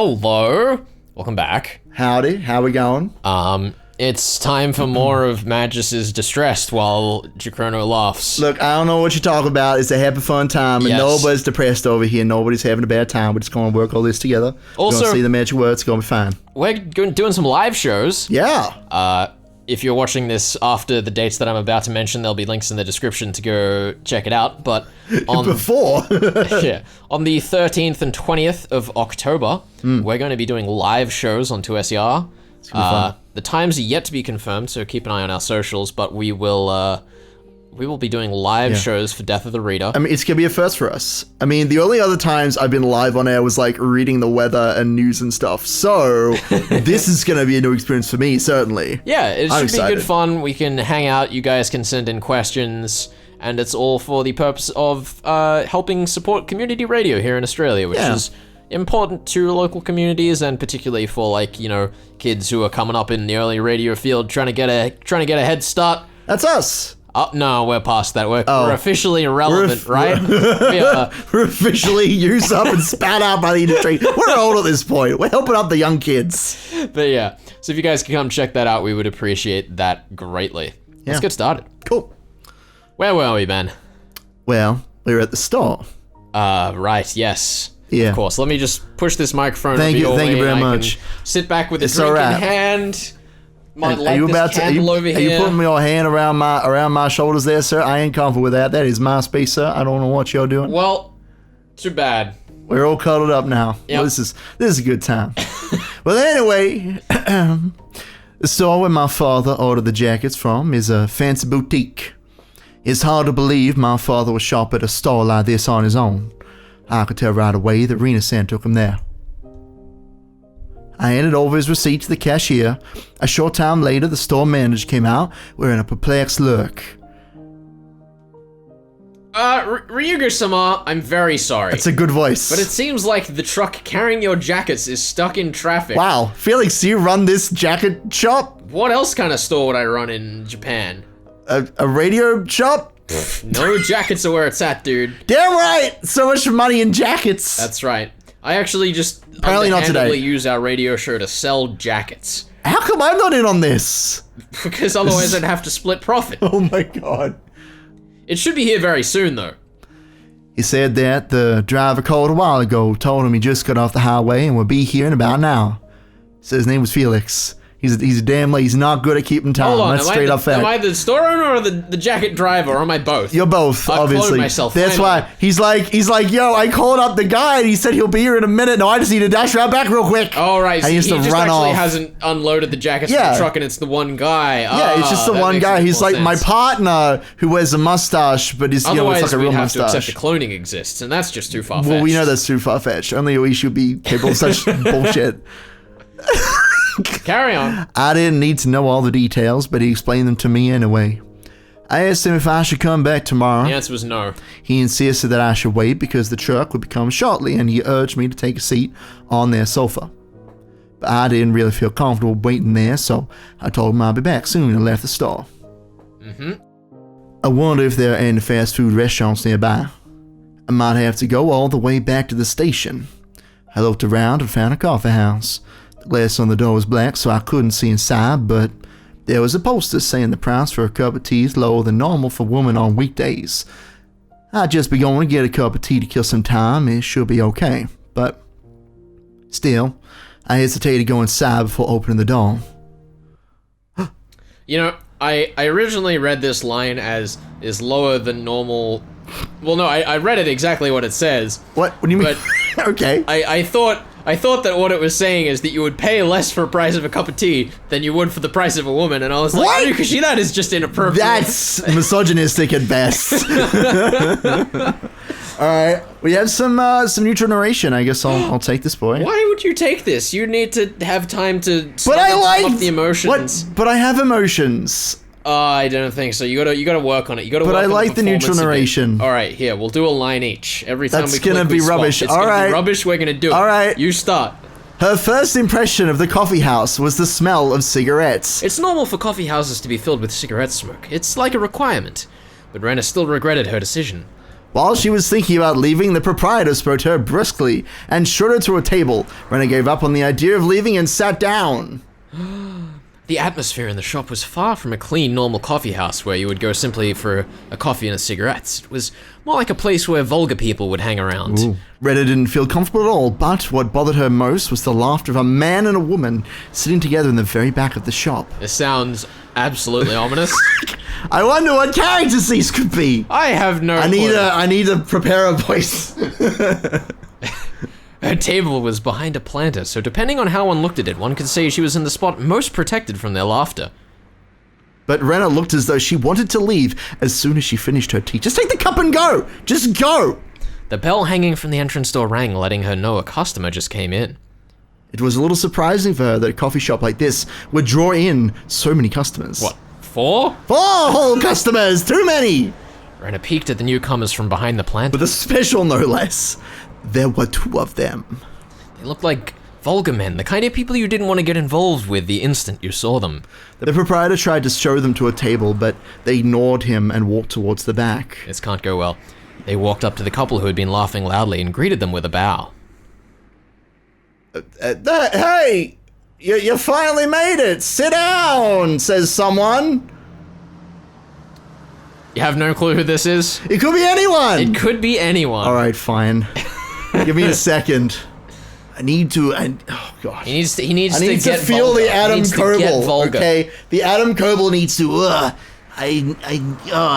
Hello. Welcome back. Howdy, how we going? It's time for more of Magus' Distressed while Jacrono laughs. Look, I don't know what you're talking about. It's a happy, fun time, and Yes. nobody's depressed over here. Nobody's having a bad time. We're just going to work all this together. Also- We're going to see the magic word. It's going to be fine. We're doing some live shows. Yeah. If you're watching this after the dates that I'm about to mention, there'll be links in the description to go check it out. But on Before. yeah, on the 13th and 20th of October, we're going to be doing live shows on 2SER. fun. The times are yet to be confirmed, so keep an eye on our socials. But we will be doing live shows for Death of the Reader. I mean, it's going to be a first for us. I mean, the only other times I've been live on air was like reading the weather and news and stuff. So this is going to be a new experience for me, certainly. Yeah, it I'm should be excited. good fun. We can hang out. You guys can send in questions. And it's all for the purpose of helping support community radio here in Australia, which is important to local communities, and particularly for, like, you know, kids who are coming up in the early radio field trying to get a head start. That's us. Oh, no, we're past that. We're officially irrelevant, right? We're officially used up and spat out by the industry. We're old at this point. We're helping out the young kids. But yeah, so if you guys can come check that out, we would appreciate that greatly. Let's get started. Cool. Where were we, Ben? Well, we were at the store. Right, yes. Yeah. Of course. Let me just push this microphone. Thank you very and I much. can sit back with a It's drink all right. in hand. Might Are light you this about to? candle over Are here. you putting your hand around my shoulders there, sir? I ain't comfortable with that. That is my space, sir. I don't know what you're doing. Well, too bad. We're all cuddled up now. Yep. Well, this is a good time. Well, anyway, the store where my father ordered the jackets from is a fancy boutique. It's hard to believe my father would shop at a store like this on his own. I could tell right away that Rena took him there. I handed over his receipt to the cashier. A short time later, the store manager came out wearing a perplexed look. Ryuga-sama, I'm very sorry. It's a good voice. But it seems like the truck carrying your jackets is stuck in traffic. Wow, Felix, do you run this jacket shop? What else kind of store would I run in Japan? A radio shop? No jackets are where it's at, dude. Damn right! So much money in jackets. That's right. I actually just Apparently not today. underhandedly use our radio show to sell jackets. How come I'm not in on this? Because otherwise I'd have to split profit. Oh my god. It should be here very soon, though. He said that the driver called a while ago, told him he just got off the highway and would be here in about an hour. Said his name was Felix. He's a damn lady. He's not good at keeping time. Hold on, That's straight up fact. am I the store owner or the jacket driver, or am I both? You're both, I've obviously. cloned myself, That's finally. why he's like, yo, I called up the guy and he said he'll be here in a minute. No, I just need to dash right back real quick. Oh, right, And so he he used to just run actually off. hasn't unloaded the jackets from the truck, and it's the one guy. Yeah, it's just the that one makes guy. a bit He's more like my sense. partner who wears a mustache, but he's Otherwise, it's like a we'd real have to mustache. accept that cloning exists, and that's just too far-fetched. Well, we know that's too far fetched. Only we should be capable of such bullshit. Carry on. I didn't need to know all the details, but he explained them to me anyway. I asked him if I should come back tomorrow. The answer was no. He insisted that I should wait because the truck would be coming shortly, and he urged me to take a seat on their sofa. But I didn't really feel comfortable waiting there, so I told him I'd be back soon and left the store. I wonder if there are any fast food restaurants nearby. I might have to go all the way back to the station. I looked around and found a coffee house. The glass on the door was black, so I couldn't see inside, but there was a poster saying the price for a cup of tea is lower than normal for women on weekdays. I'd just be going to get a cup of tea to kill some time. It should be okay, but still, I hesitated to go inside before opening the door. You know, I originally read this line as is lower than normal. Well, no, I read it exactly what it says. What do you mean? Okay. I thought that what it was saying is that you would pay less for the price of a cup of tea than you would for the price of a woman, and I was like, What? Ryuga, that is just inappropriate. That's misogynistic at best. All right, we have some neutral narration. I guess I'll take this, boy. Why would you take this? You need to have time to But I up like the emotions. What? But I have emotions. I don't think so. You gotta work on it. You gotta. But work I on like the neutral performance of it. narration. All right, here we'll do a line each. Every time That's we gonna click, be we swap. rubbish. It's All gonna right. be rubbish. We're gonna do it. All right. You start. Her first impression of the coffee house was the smell of cigarettes. It's normal for coffee houses to be filled with cigarette smoke. It's like a requirement. But Rena still regretted her decision. While she was thinking about leaving, the proprietor spoke to her briskly and showed her to a table. Rena gave up on the idea of leaving and sat down. The atmosphere in the shop was far from a clean, normal coffee house where you would go simply for a coffee and a cigarettes. It was more like a place where vulgar people would hang around. Ooh. Rena didn't feel comfortable at all, but what bothered her most was the laughter of a man and a woman sitting together in the very back of the shop. This sounds absolutely ominous. I wonder what characters these could be. I have no clue. I need to prepare a voice. Her table was behind a planter, so depending on how one looked at it, one could say she was in the spot most protected from their laughter. But Rena looked as though she wanted to leave as soon as she finished her tea. Just take the cup and go! Just go! The bell hanging from the entrance door rang, letting her know a customer just came in. It was a little surprising for her that a coffee shop like this would draw in so many customers. What, 4? 4 whole customers! Too many! Rena peeked at the newcomers from behind the planter. With a special, no less. There were 2 of them. They looked like vulgar men, the kind of people you didn't want to get involved with the instant you saw them. The proprietor tried to show them to a table, but they ignored him and walked towards the back. This can't go well. They walked up to the couple who had been laughing loudly and greeted them with a bow. Hey! You finally made it! Sit down, says someone. You have no clue who this is? It could be anyone! It could be anyone. Alright, fine. Give me a second. I need to, oh god. He needs to get feel vulgar. the Adam Kerbal, okay? The Adam Kerbal needs to,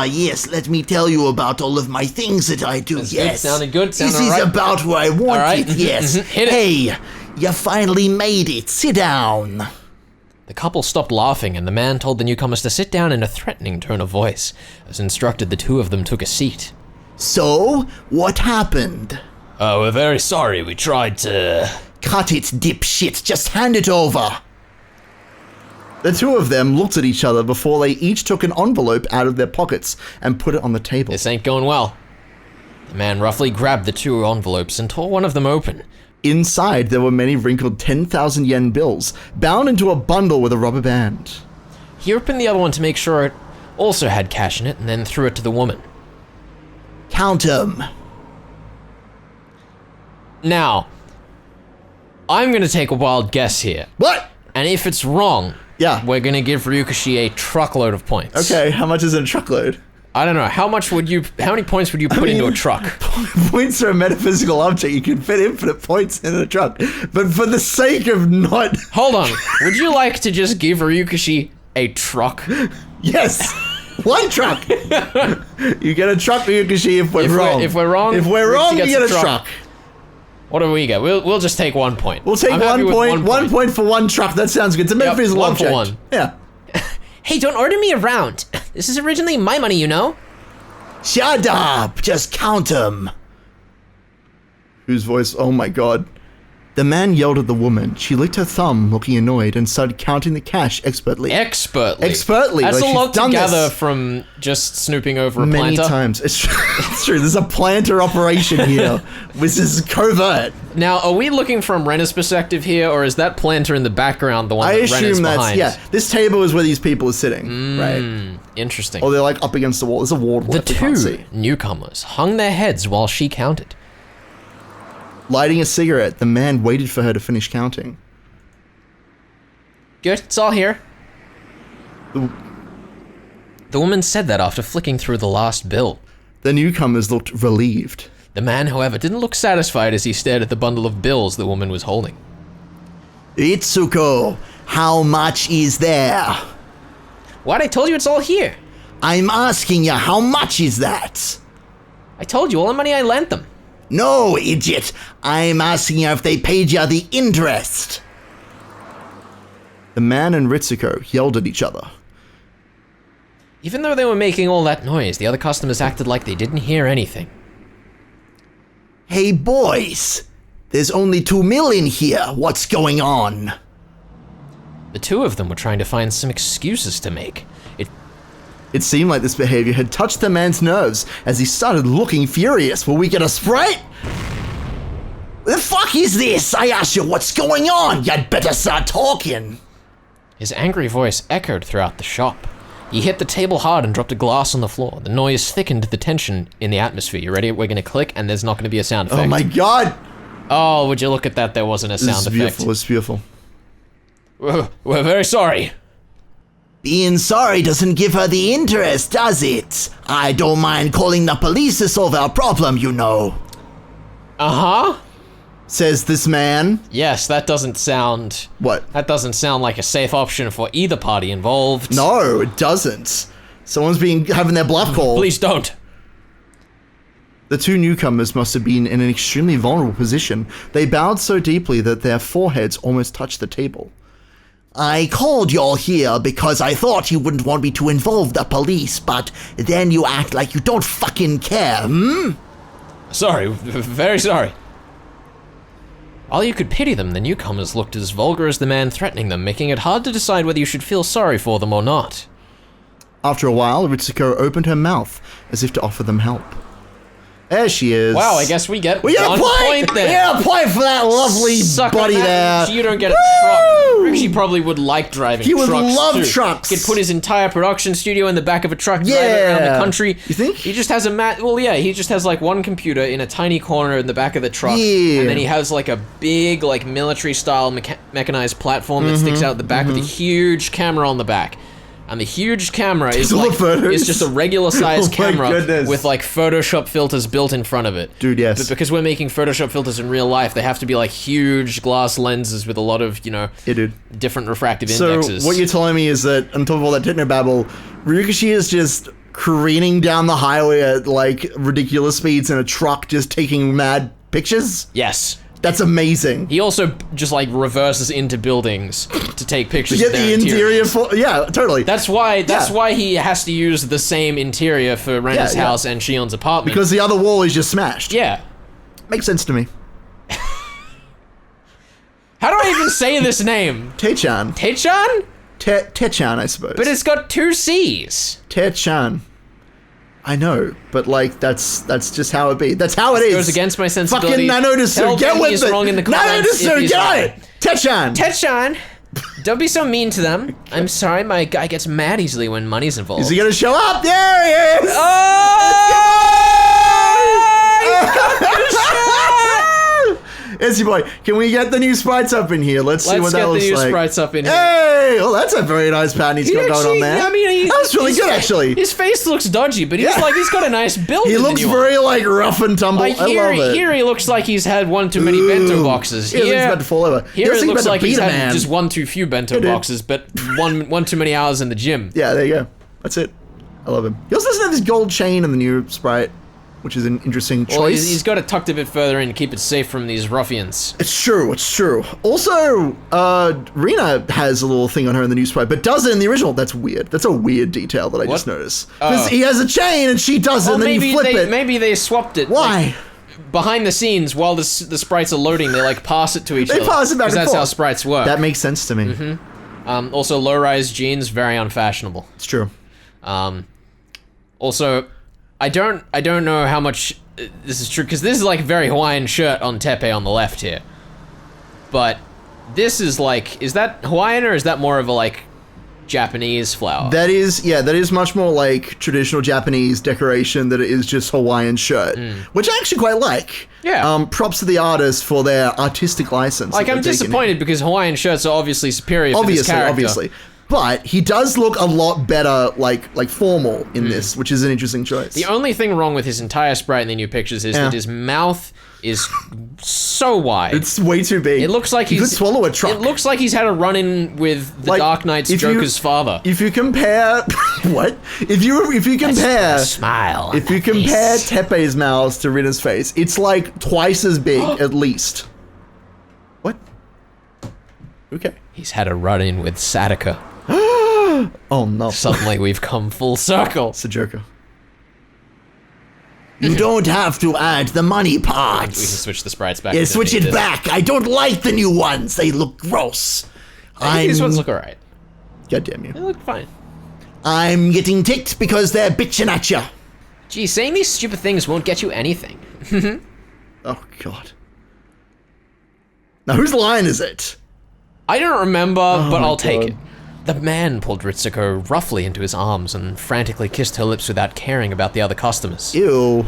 yes, let me tell you about all of my things that I do, That's yes. Good. Sounded good, This sounded is about where I want it, yes. Hit it. Hey, you finally made it, sit down. The couple stopped laughing, and the man told the newcomers to sit down in a threatening tone of voice. As instructed, the 2 of them took a seat. So, what happened? We're very sorry, we tried to... Cut it, dipshit, just hand it over. The 2 of them looked at each other before they each took an envelope out of their pockets and put it on the table. This ain't going well. The man roughly grabbed the 2 envelopes and tore one of them open. Inside, there were many wrinkled 10,000 yen bills, bound into a bundle with a rubber band. He opened the other one to make sure it also had cash in it, and then threw it to the woman. Count 'em. Now, I'm gonna take a wild guess here. What? And if it's wrong, yeah, we're gonna give Ryukashi a truckload of points. Okay, how much is in a truckload? I don't know. How many points would you put into a truck? Points are a metaphysical object. You can fit infinite points in a truck. But for the sake of not... Hold on. Would you like to just give Ryukashi a truck? Yes. 1 truck. You get a truck, Ryukashi, if we're wrong. If we're wrong, you get a truck. What do we get? We'll just take 1 point. We'll take 1 point. 1 point for 1 truck. That sounds good. It's a metaphysical object. 1 for 1. Yeah. Hey, don't order me around. This is originally my money, you know? Shut up! Just count 'em. Whose voice? Oh my god. The man yelled at the woman. She licked her thumb, looking annoyed, and started counting the cash expertly. Expertly. That's like a lot to gather this from just snooping over a many planter. times. It's true. There's a planter operation here. This is covert. Now, are we looking from Rena's perspective here, or is that planter in the background the one I that Rena's assume that's behind? yeah. This table is where these people are sitting, right? Interesting. Or they're like up against the wall. There's a wall. The 2 newcomers hung their heads while she counted. Lighting a cigarette, the man waited for her to finish counting. Good, it's all here. The woman said that after flicking through the last bill. The newcomers looked relieved. The man, however, didn't look satisfied as he stared at the bundle of bills the woman was holding. Itsuko, how much is there? What? I told you it's all here. I'm asking you, how much is that? I told you all the money I lent them. No, idiot. I'm asking you if they paid you the interest. The man and Ritsuko yelled at each other. Even though they were making all that noise, the other customers acted like they didn't hear anything. Hey boys, there's only 2 million here. What's going on? The 2 of them were trying to find some excuses to make. It seemed like this behavior had touched the man's nerves as he started looking furious. Will we get a Sprite? The fuck is this? I asked you what's going on. You'd better start talking. His angry voice echoed throughout the shop. He hit the table hard and dropped a glass on the floor. The noise thickened the tension in the atmosphere. You ready? We're gonna click, and there's not gonna be a sound effect. Oh my god! Oh, would you look at that? There wasn't a sound effect. Beautiful. It's beautiful. We're very sorry. Being sorry doesn't give her the interest, does it? I don't mind calling the police to solve our problem, you know. Uh-huh. Says this man. Yes, that doesn't sound... What? That doesn't sound like a safe option for either party involved. No, it doesn't. Someone's having their bluff called. Please don't. The two newcomers must have been in an extremely vulnerable position. They bowed so deeply that their foreheads almost touched the table. I called y'all here because I thought you wouldn't want me to involve the police, but then you act like you don't fucking care, hmm? Sorry, very sorry. While you could pity them, the newcomers looked as vulgar as the man threatening them, making it hard to decide whether you should feel sorry for them or not. After a while, Ritsuko opened her mouth as if to offer them help. There she is. Wow, I guess we get we get one a point! point there. We get a point for that lovely Suck buddy on that. there. You don't get a truck. Rishi probably would like driving He trucks would love too. trucks. He could put his entire production studio in the back of a truck, drive it Yeah. around the country. You think? He just has he just has like one computer in a tiny corner in the back of the truck. Yeah. And then he has like a big like military style mechanized platform that sticks out the back with a huge camera on the back. And the huge camera is all like photos. is just a regular sized Oh my camera goodness. with like Photoshop filters built in front of it. Dude, yes. But because we're making Photoshop filters in real life, they have to be like huge glass lenses with a lot of, you know, Yeah, dude. different refractive So indexes. what you're telling me is that on top of all that technobabble, Ryukishi is just careening down the highway at like ridiculous speeds in a truck, just taking mad pictures? Yes. That's amazing. He also just like reverses into buildings to take pictures Get of their the interior interiors. for totally. That's why he has to use the same interior for Rena's Yeah, yeah. house and Shion's apartment. because the other wall is just smashed. yeah. Makes sense to me. How do I even say this name? Te-chan. Taechan? Te-chan, I suppose. But it's got two C's. Te-chan. I know, but like that's just how it be. That's how it is. Goes against my sensibilities. Fucking Nanodesu, Tell get me with he's it. wrong in the comments if Nanodesu, he's get on right. it. Te-chan. Taechan, don't be so mean to them. I'm sorry, my guy gets mad easily when money's involved. Is he gonna show up? There he is. It's your boy. Can we get the new sprites up in here? Let's see what that looks like. Let's get the new sprites up in here. Hey! Oh, that's a very nice pattern he's got going on there. I mean, that was really good, actually. His face looks dodgy, but he's Yeah. like he's got a nice build. He in the looks new very one. like rough and tumble. Like I love it. here he looks like he's had one too many bento boxes. He looks about to fall over. He Here looks it like looks about like to he's beat a had man. just one too few bento dude. boxes, but one too many hours in the gym. Yeah, there you go. That's it. I love him. He also doesn't have this gold chain in the new sprite, which is an interesting choice. Well, he's got it tucked a bit further in to keep it safe from these ruffians. It's true, it's true. Also, Rena has a little thing on her in the new sprite, but does it in the original. That's weird. That's a weird detail that I just noticed. Because he has a chain and she doesn't, and then you flip it. Maybe they swapped it. Why? Like, behind the scenes, while the sprites are loading, they like pass it to each other. They pass it back and that's how forth. sprites work. That makes sense to me. Also, low-rise jeans, very unfashionable. It's true. Also, I don't know how much this is true, because this is like a very Hawaiian shirt on Tepe on the left here. But this is like, is that Hawaiian or is that more of a like Japanese flower? That is much more like traditional Japanese decoration than it is just Hawaiian shirt, which I actually quite like. Yeah. Props to the artist for their artistic license. Like, that I'm they're taking disappointed because Hawaiian shirts are obviously superior for this character. Obviously. But he does look a lot better, like formal in this, which is an interesting choice. The only thing wrong with his entire sprite in the new pictures is that his mouth is so wide. It's way too big. It looks like he could swallow a truck. It looks like he's had a run-in with the Like, Dark Knight's if you- Joker's father. If you compare, what? If you compare, Smile. if you compare Tepe's mouth to Rena's face, it's like twice as big at least. What? Okay. He's had a run-in with Sadaka. Oh no. Suddenly we've come full circle. It's a joker. You don't have to add the money We can parts. switch the sprites back. Yeah, to switch the it back. I don't like the new ones. They look gross. I think these ones look alright. God damn you. They look fine. I'm getting ticked because they're bitching at you. Gee, saying these stupid things won't get you anything. Oh god. Now whose line is it? I don't remember, but my I'll take God. it. The man pulled Ritsuko roughly into his arms and frantically kissed her lips without caring about the other customers. Ew.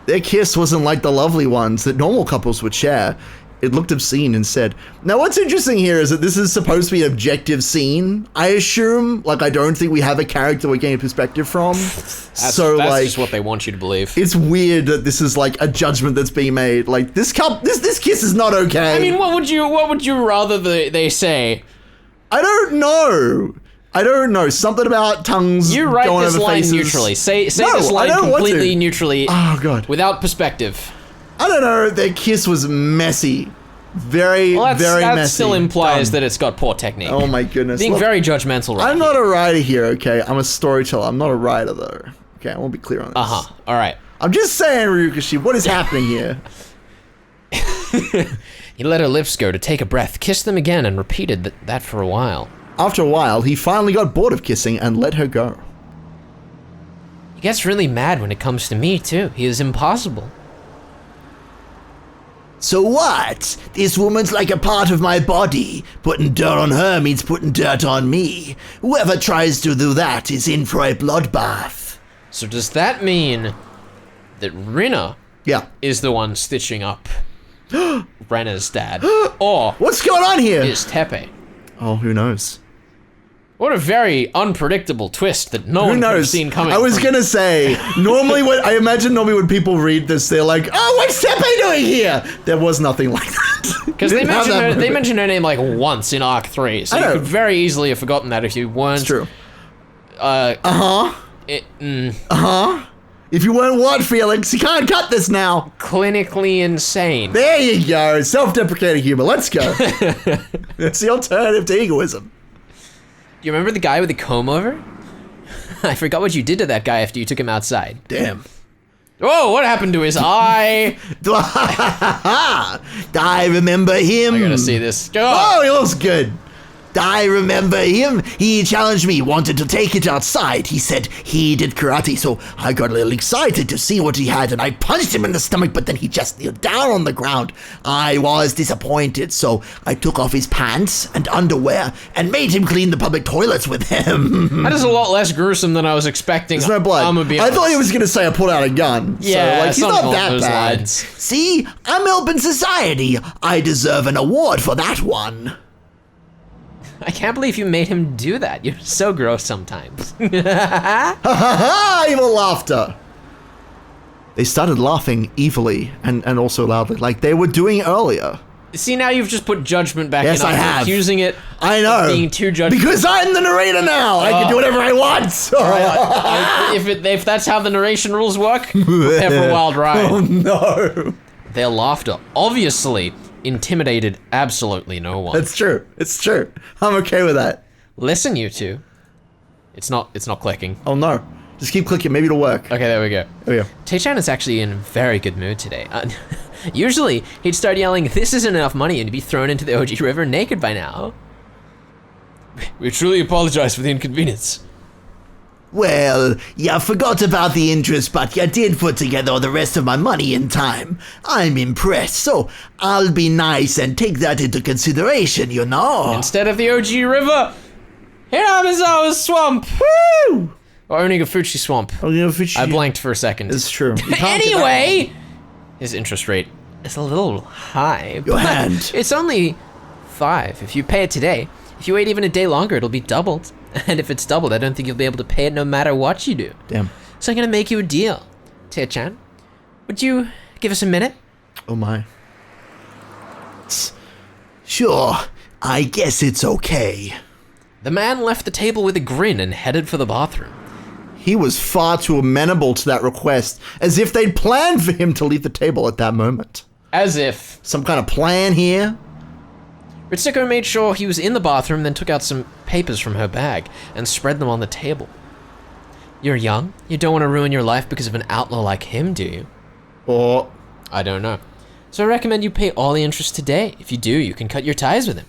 Their kiss wasn't like the lovely ones that normal couples would share. It looked obscene instead. Now what's interesting here is that this is supposed to be an objective scene, I assume. Like, I don't think we have a character we're getting a perspective from. That's like, just what they want you to believe. it's weird that this is like a judgment that's being made. Like, this kiss is not okay. I mean, what would you rather they say? I don't know. Something about tongues You write going this over line faces. neutrally. Say No, this I line don't want completely to. neutrally. Oh, God. Without perspective. I don't know. Their kiss was messy. Very Well, messy. that still implies Dumb. that it's got poor technique. Oh my goodness. Being Look, very judgmental right I'm here. not a writer here, okay? I'm a storyteller. I'm not a writer, though. Okay, I want to be clear on this. Uh-huh. All right. I'm just saying, Ryukashi, what is happening here? He let her lips go to take a breath, kissed them again, and repeated that for a while. After a while, he finally got bored of kissing and let her go. He gets really mad when it comes to me, too. He is impossible. So what? This woman's like a part of my body. Putting dirt on her means putting dirt on me. Whoever tries to do that is in for a bloodbath. So does that mean that Rena Yeah. is the one stitching up Rena's dad? Or What's going on here? is Tepe? Oh, who knows? What a very unpredictable twist that no Who one could have knows? seen coming. I was from- gonna say, normally when people read this, they're like, "Oh, what's Tepe doing here?" There was nothing like that. Because they Didn't have mentioned that her, they moment. mentioned her name like once in Arc 3, so I you know. could very easily have forgotten that if you weren't. It's true. It, If you weren't what, Felix? You can't cut this now. clinically insane. There you go. Self-deprecating humor. Let's go. It's the alternative to egoism. Do you remember the guy with the comb over? I forgot what you did to that guy after you took him outside. Damn. Oh, what happened to his eye? I remember him. I gotta see this. Go. Oh, he looks good. I remember him. He challenged me, wanted to take it outside. He said he did karate, so I got a little excited to see what he had, and I punched him in the stomach, but then he just kneeled down on the ground. I was disappointed, so I took off his pants and underwear and made him clean the public toilets with him. That is a lot less gruesome than I was expecting. There's no blood. I'm gonna be I thought he honest. was gonna say I pulled out a gun. Yeah, so, like, he's something not along that those bad. lines. See, I'm helping society. I deserve an award for that one. I can't believe you made him do that. You're so gross sometimes. Ha ha! Evil laughter. They started laughing evilly and also loudly, like they were doing earlier. See, now you've just put judgment back Yes, in I after have. accusing it I know. of being too judgmental. Because I'm the narrator now. I can do whatever I want. if that's how the narration rules work, prepare for a wild ride. Oh no. Their laughter obviously intimidated absolutely no one. It's true. It's true. I'm okay with that. Listen, you two. It's not clicking. Oh no. Just keep clicking. Maybe it'll work. Okay, there we go. There we go. Tae-chan is actually in a very good mood today. Usually, he'd start yelling, "This isn't enough money," and he'd be thrown into the OG River naked by now. We truly apologize for the inconvenience. Well, you forgot about the interest, but you did put together the rest of my money in time. I'm impressed, so I'll be nice and take that into consideration, you know? Instead of the OG River, Hiramizawa Swamp! Woo! Or Onigafuchi Swamp. I blanked for a second. It's true. You can't get Anyway, his interest rate is a little high. Your but hand. It's only 5 if you pay it today. If you wait even a day longer, it'll be doubled. And if it's doubled, I don't think you'll be able to pay it no matter what you do. Damn. So I'm gonna make you a deal. Tae-chan, would you give us a minute? Oh my. Sure, I guess it's okay. The man left the table with a grin and headed for the bathroom. He was far too amenable to that request, as if they'd planned for him to leave the table at that moment. As if. Some kind of plan here? Ritsuko made sure he was in the bathroom, then took out some papers from her bag and spread them on the table. You're young. You don't want to ruin your life because of an outlaw like him, do you? Or... I don't know. So I recommend you pay all the interest today. If you do, you can cut your ties with him.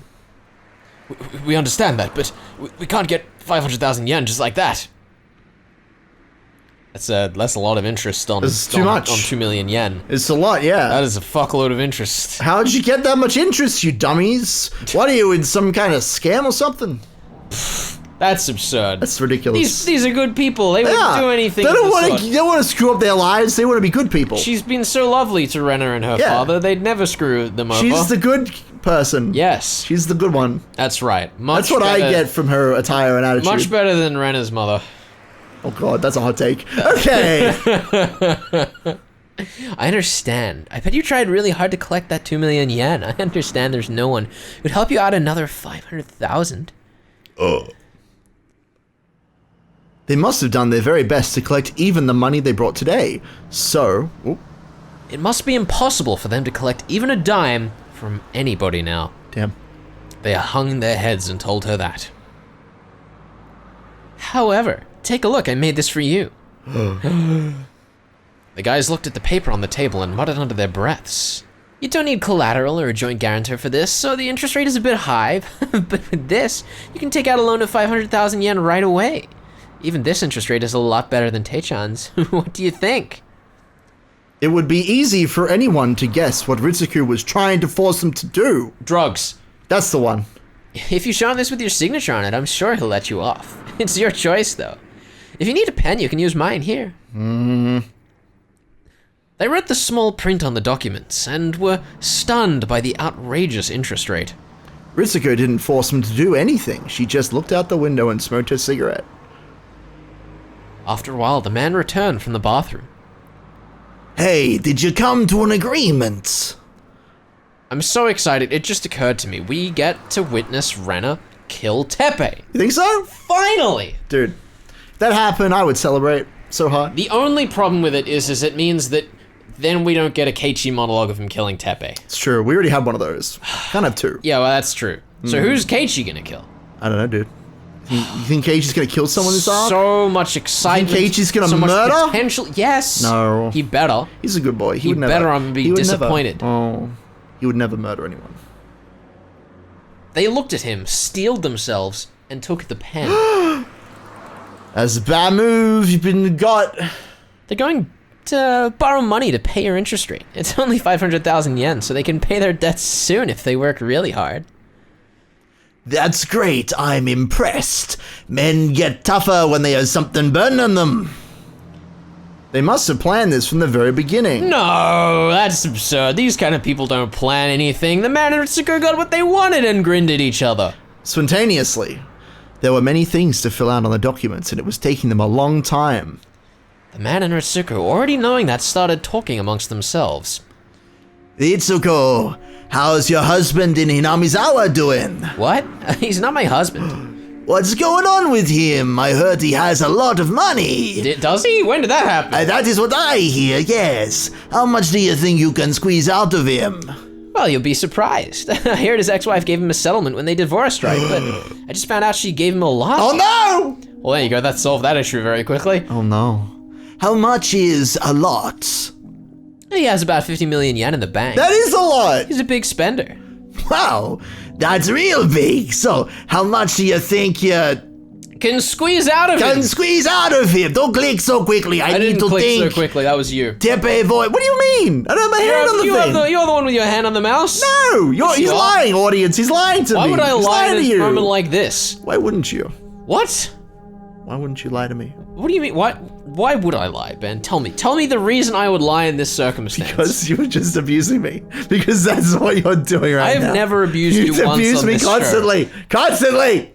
We understand that, but we can't get 500,000 yen just like that. That's a lot of interest on, It's too much. on 2 million yen. It's a lot, yeah. That is a fuckload of interest. How'd you get that much interest, you dummies? What are you, in some kind of scam or something? That's absurd. That's ridiculous. These are good people. They wouldn't do anything. They don't want to screw up their lives. They want to be good people. She's been so lovely to Rena and her father. They'd never screw them over. She's the good person. Yes. She's the good one. That's right. That's what I get from her attire and attitude. Much better than Rena's mother. Oh god, that's a hot take. Okay. I understand. I bet you tried really hard to collect that 2 million yen. I understand there's no one who'd help you out another 500,000. They must have done their very best to collect even the money they brought today. So... It must be impossible for them to collect even a dime from anybody now. Damn. They hung their heads and told her that. However, take a look, I made this for you. The guys looked at the paper on the table and muttered under their breaths. You don't need collateral or a joint guarantor for this, so the interest rate is a bit high, but with this, you can take out a loan of 500,000 yen right away. Even this interest rate is a lot better than Taechan's. What do you think? It would be easy for anyone to guess what Ritsuku was trying to force them to do. Drugs. That's the one. If you show him this with your signature on it, I'm sure he'll let you off. It's your choice, though. If you need a pen, you can use mine here. They read the small print on the documents and were stunned by the outrageous interest rate. Ritsuko didn't force him to do anything. She just looked out the window and smoked her cigarette. After a while, the man returned from the bathroom. Hey, did you come to an agreement? I'm so excited, it just occurred to me. We get to witness Rena kill Teppei. You think so? Finally! Dude, if that happened, I would celebrate so hard. The only problem with it is it means that then we don't get a Keiichi monologue of him killing Teppei. It's true, we already had one of those. Can't have two. Yeah, well, that's true. So who's Keiichi gonna kill? I don't know, dude. You think Keiichi's gonna kill someone this arc? So much excitement. You think Keiichi's gonna so murder? Much potential. Yes. No. He better. He's a good boy. He would never. better. I'm gonna be disappointed. Oh, he would never murder anyone. They looked at him, steeled themselves, and took the pen. That's a bad move. You've been got. They're going to borrow money to pay your interest rate. It's only 500,000 yen, so they can pay their debts soon if they work really hard. That's great. I'm impressed. Men get tougher when they have something burning on them. They must have planned this from the very beginning. No, that's absurd. These kind of people don't plan anything. The man and Ritsuko got what they wanted and grinned at each other. Spontaneously. There were many things to fill out on the documents, and it was taking them a long time. The man and Ritsuko, already knowing that, started talking amongst themselves. Itsuko, how's your husband in Hinamizawa doing? What? He's not my husband. What's going on with him? I heard he has a lot of money. Does he? When did that happen? That is what I hear, yes. How much do you think you can squeeze out of him? Well, you'll be surprised. I heard his ex-wife gave him a settlement when they divorced, right? But I just found out she gave him a lot. Oh no! Well, there you go. That solved that issue very quickly. Oh no. How much is a lot? He has about 50 million yen in the bank. That is a lot! He's a big spender. Wow, that's real big. So, how much do you think you Can squeeze out of him. can squeeze out of him? Don't click so quickly. I need didn't to click think. so quickly. That was you. Teppei voice. What do you mean? I don't have my hand on the thing. You're the one with your hand on the mouse. No! Yes, He's you are. lying, audience. He's lying to me. Why would I He's lie lying to to you? a moment like this? Why wouldn't you? What? Why wouldn't you lie to me? What do you mean? Why would I lie, Ben? Tell me. Tell me the reason I would lie in this circumstance. Because you were just abusing me. Because that's what you're doing right now. I have never abused you once abuse on me this constantly. show. Constantly!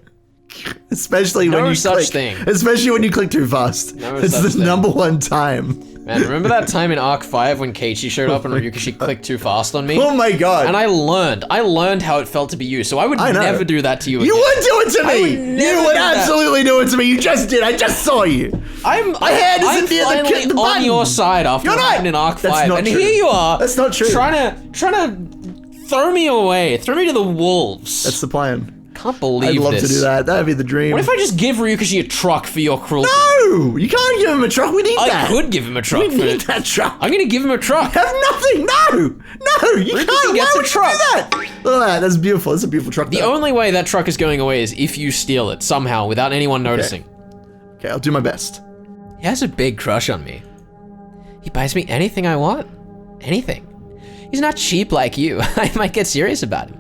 Especially when No you such click. thing. Especially when you click too fast. No it's such the thing. number one time. Man, remember that time in Arc 5 when Keiichi showed up and Ryukishi clicked too fast on me? Oh my god. And I learned how it felt to be you, so I would I know. never do that to you again. You would do it to I me! would never You would do that. absolutely do it to me. You just did. I just saw you. My hand isn't near the finally the on button. your side after You're what not. happened in Arc That's 5, not and true. here you are. That's not true. Trying to throw me away, throw me to the wolves. That's the plan. Can't believe I'd love this. to do that. That'd be the dream. What if I just give Ryukishi a truck for your cruelty? No! You can't give him a truck. We need I that. could give him a truck We for need it. that truck. I'm gonna give him a truck. Have nothing. No! No! You Ryukishi can't. gets Why a would truck. you do that? Look at that. That's beautiful. That's a beautiful truck. The though. only way that truck is going away is if you steal it somehow without anyone noticing. Okay, I'll do my best. He has a big crush on me. He buys me anything I want. Anything. He's not cheap like you. I might get serious about him.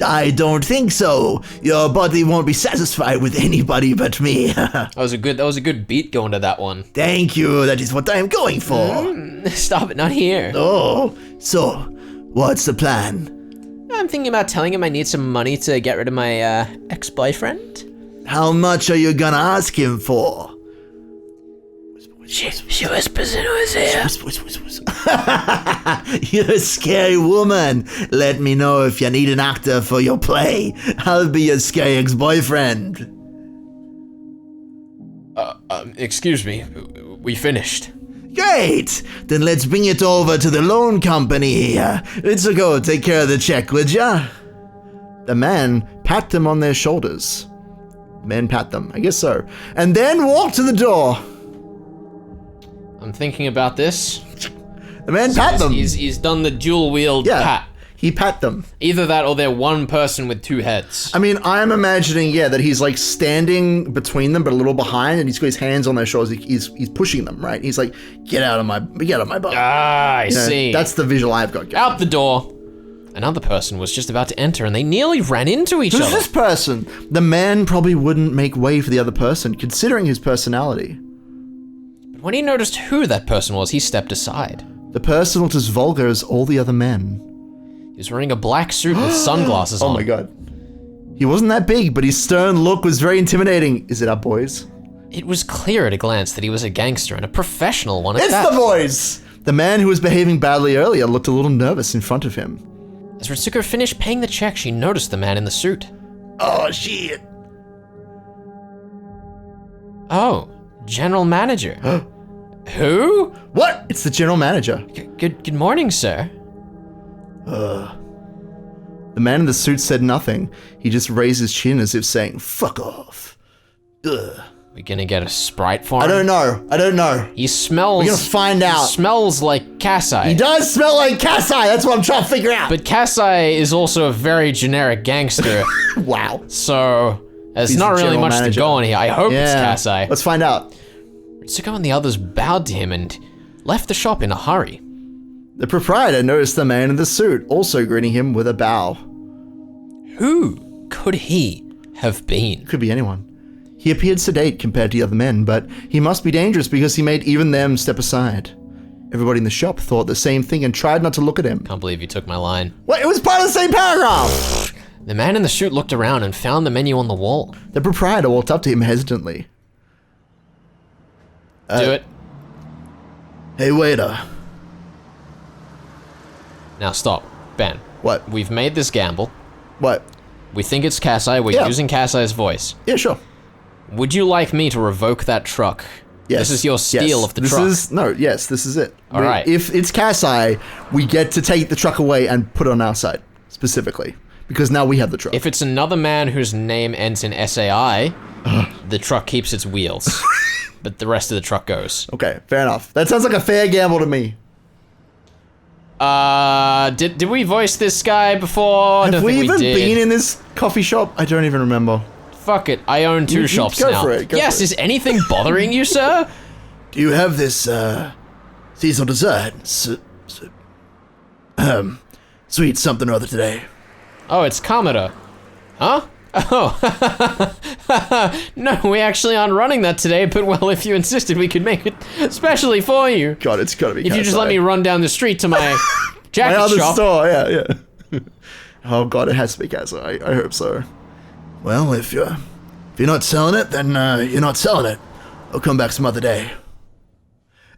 I don't think so. Your body won't be satisfied with anybody but me. That was a good beat going to that one. Thank you. That is what I am going for. Stop it, not here. Oh, so what's the plan? I'm thinking about telling him I need some money to get rid of my ex-boyfriend. How much are you gonna ask him for? She whispers into his ear. You're a scary woman. Let me know if you need an actor for your play. I'll be your scary ex-boyfriend. Excuse me, we finished. Great! Then let's bring it over to the loan company. Let's go take care of the check, would ya? The man pat them on their shoulders. Men pat them, I guess so. And then walk to the door. I'm thinking about this. The man pat them. He's done the dual-wield pat. He pat them. Either that or they're one person with two heads. I mean, I'm imagining, that he's like standing between them, but a little behind, and he's got his hands on their shoulders. He's pushing them, right? He's like, get out of my butt. I see. That's the visual I've got. Out the door. Another person was just about to enter, and they nearly ran into each other. Who's this person? The man probably wouldn't make way for the other person, considering his personality. But when he noticed who that person was, he stepped aside. The person looked as vulgar as all the other men. He was wearing a black suit with sunglasses on. Oh my god. He wasn't that big, but his stern look was very intimidating. Is it our boys? It was clear at a glance that he was a gangster and a professional one at It's that. the boys! The man who was behaving badly earlier looked a little nervous in front of him. As Ritsuko finished paying the check, she noticed the man in the suit. Oh, shit. Oh, general manager. Who? What? It's the general manager. Good morning, sir. The man in the suit said nothing. He just raised his chin as if saying, fuck off. Ugh. We gonna get a Sprite for him? I don't know. He smells... We're gonna find out. He smells like Kasai. He does smell like Kasai. That's what I'm trying to figure out. But Kasai is also a very generic gangster. Wow. So, there's He's not the really general much to manager. go on here. I hope it's Kasai. Let's find out. Ritsuko and the others bowed to him and left the shop in a hurry. The proprietor noticed the man in the suit, also greeting him with a bow. Who could he have been? Could be anyone. He appeared sedate compared to the other men, but he must be dangerous because he made even them step aside. Everybody in the shop thought the same thing and tried not to look at him. Can't believe you took my line. What? It was part of the same paragraph! The man in the suit looked around and found the menu on the wall. The proprietor walked up to him hesitantly. Do it. Hey, waiter. Now stop. Ben. What? We've made this gamble. What? We think it's Kasai. We're using Kasai's voice. Yeah, sure. Would you like me to revoke that truck? Yes. This is your steal of the truck. This is it. All right. If it's Kasai, we get to take the truck away and put it on our side, specifically. Because now we have the truck. If it's another man whose name ends in SAI, the truck keeps its wheels. But the rest of the truck goes. Okay, fair enough. That sounds like a fair gamble to me. Did we voice this guy before? I don't Have we think even did. been in this coffee shop? I don't even remember. Fuck it, I own two shops go now. for it, go Yes, for it. is anything bothering you, sir? Do you have this, seasonal dessert? Sweet something or other today. Oh, it's Kamada. Huh? Oh. No, we actually aren't running that today, but well, if you insisted, we could make it specially for you. God, it's gotta be If you just let me run down the street to my jacket my other shop. store, yeah. Oh God, it has to be Kasai. I hope so. Well, if you're not selling it, then you're not selling it. I'll come back some other day.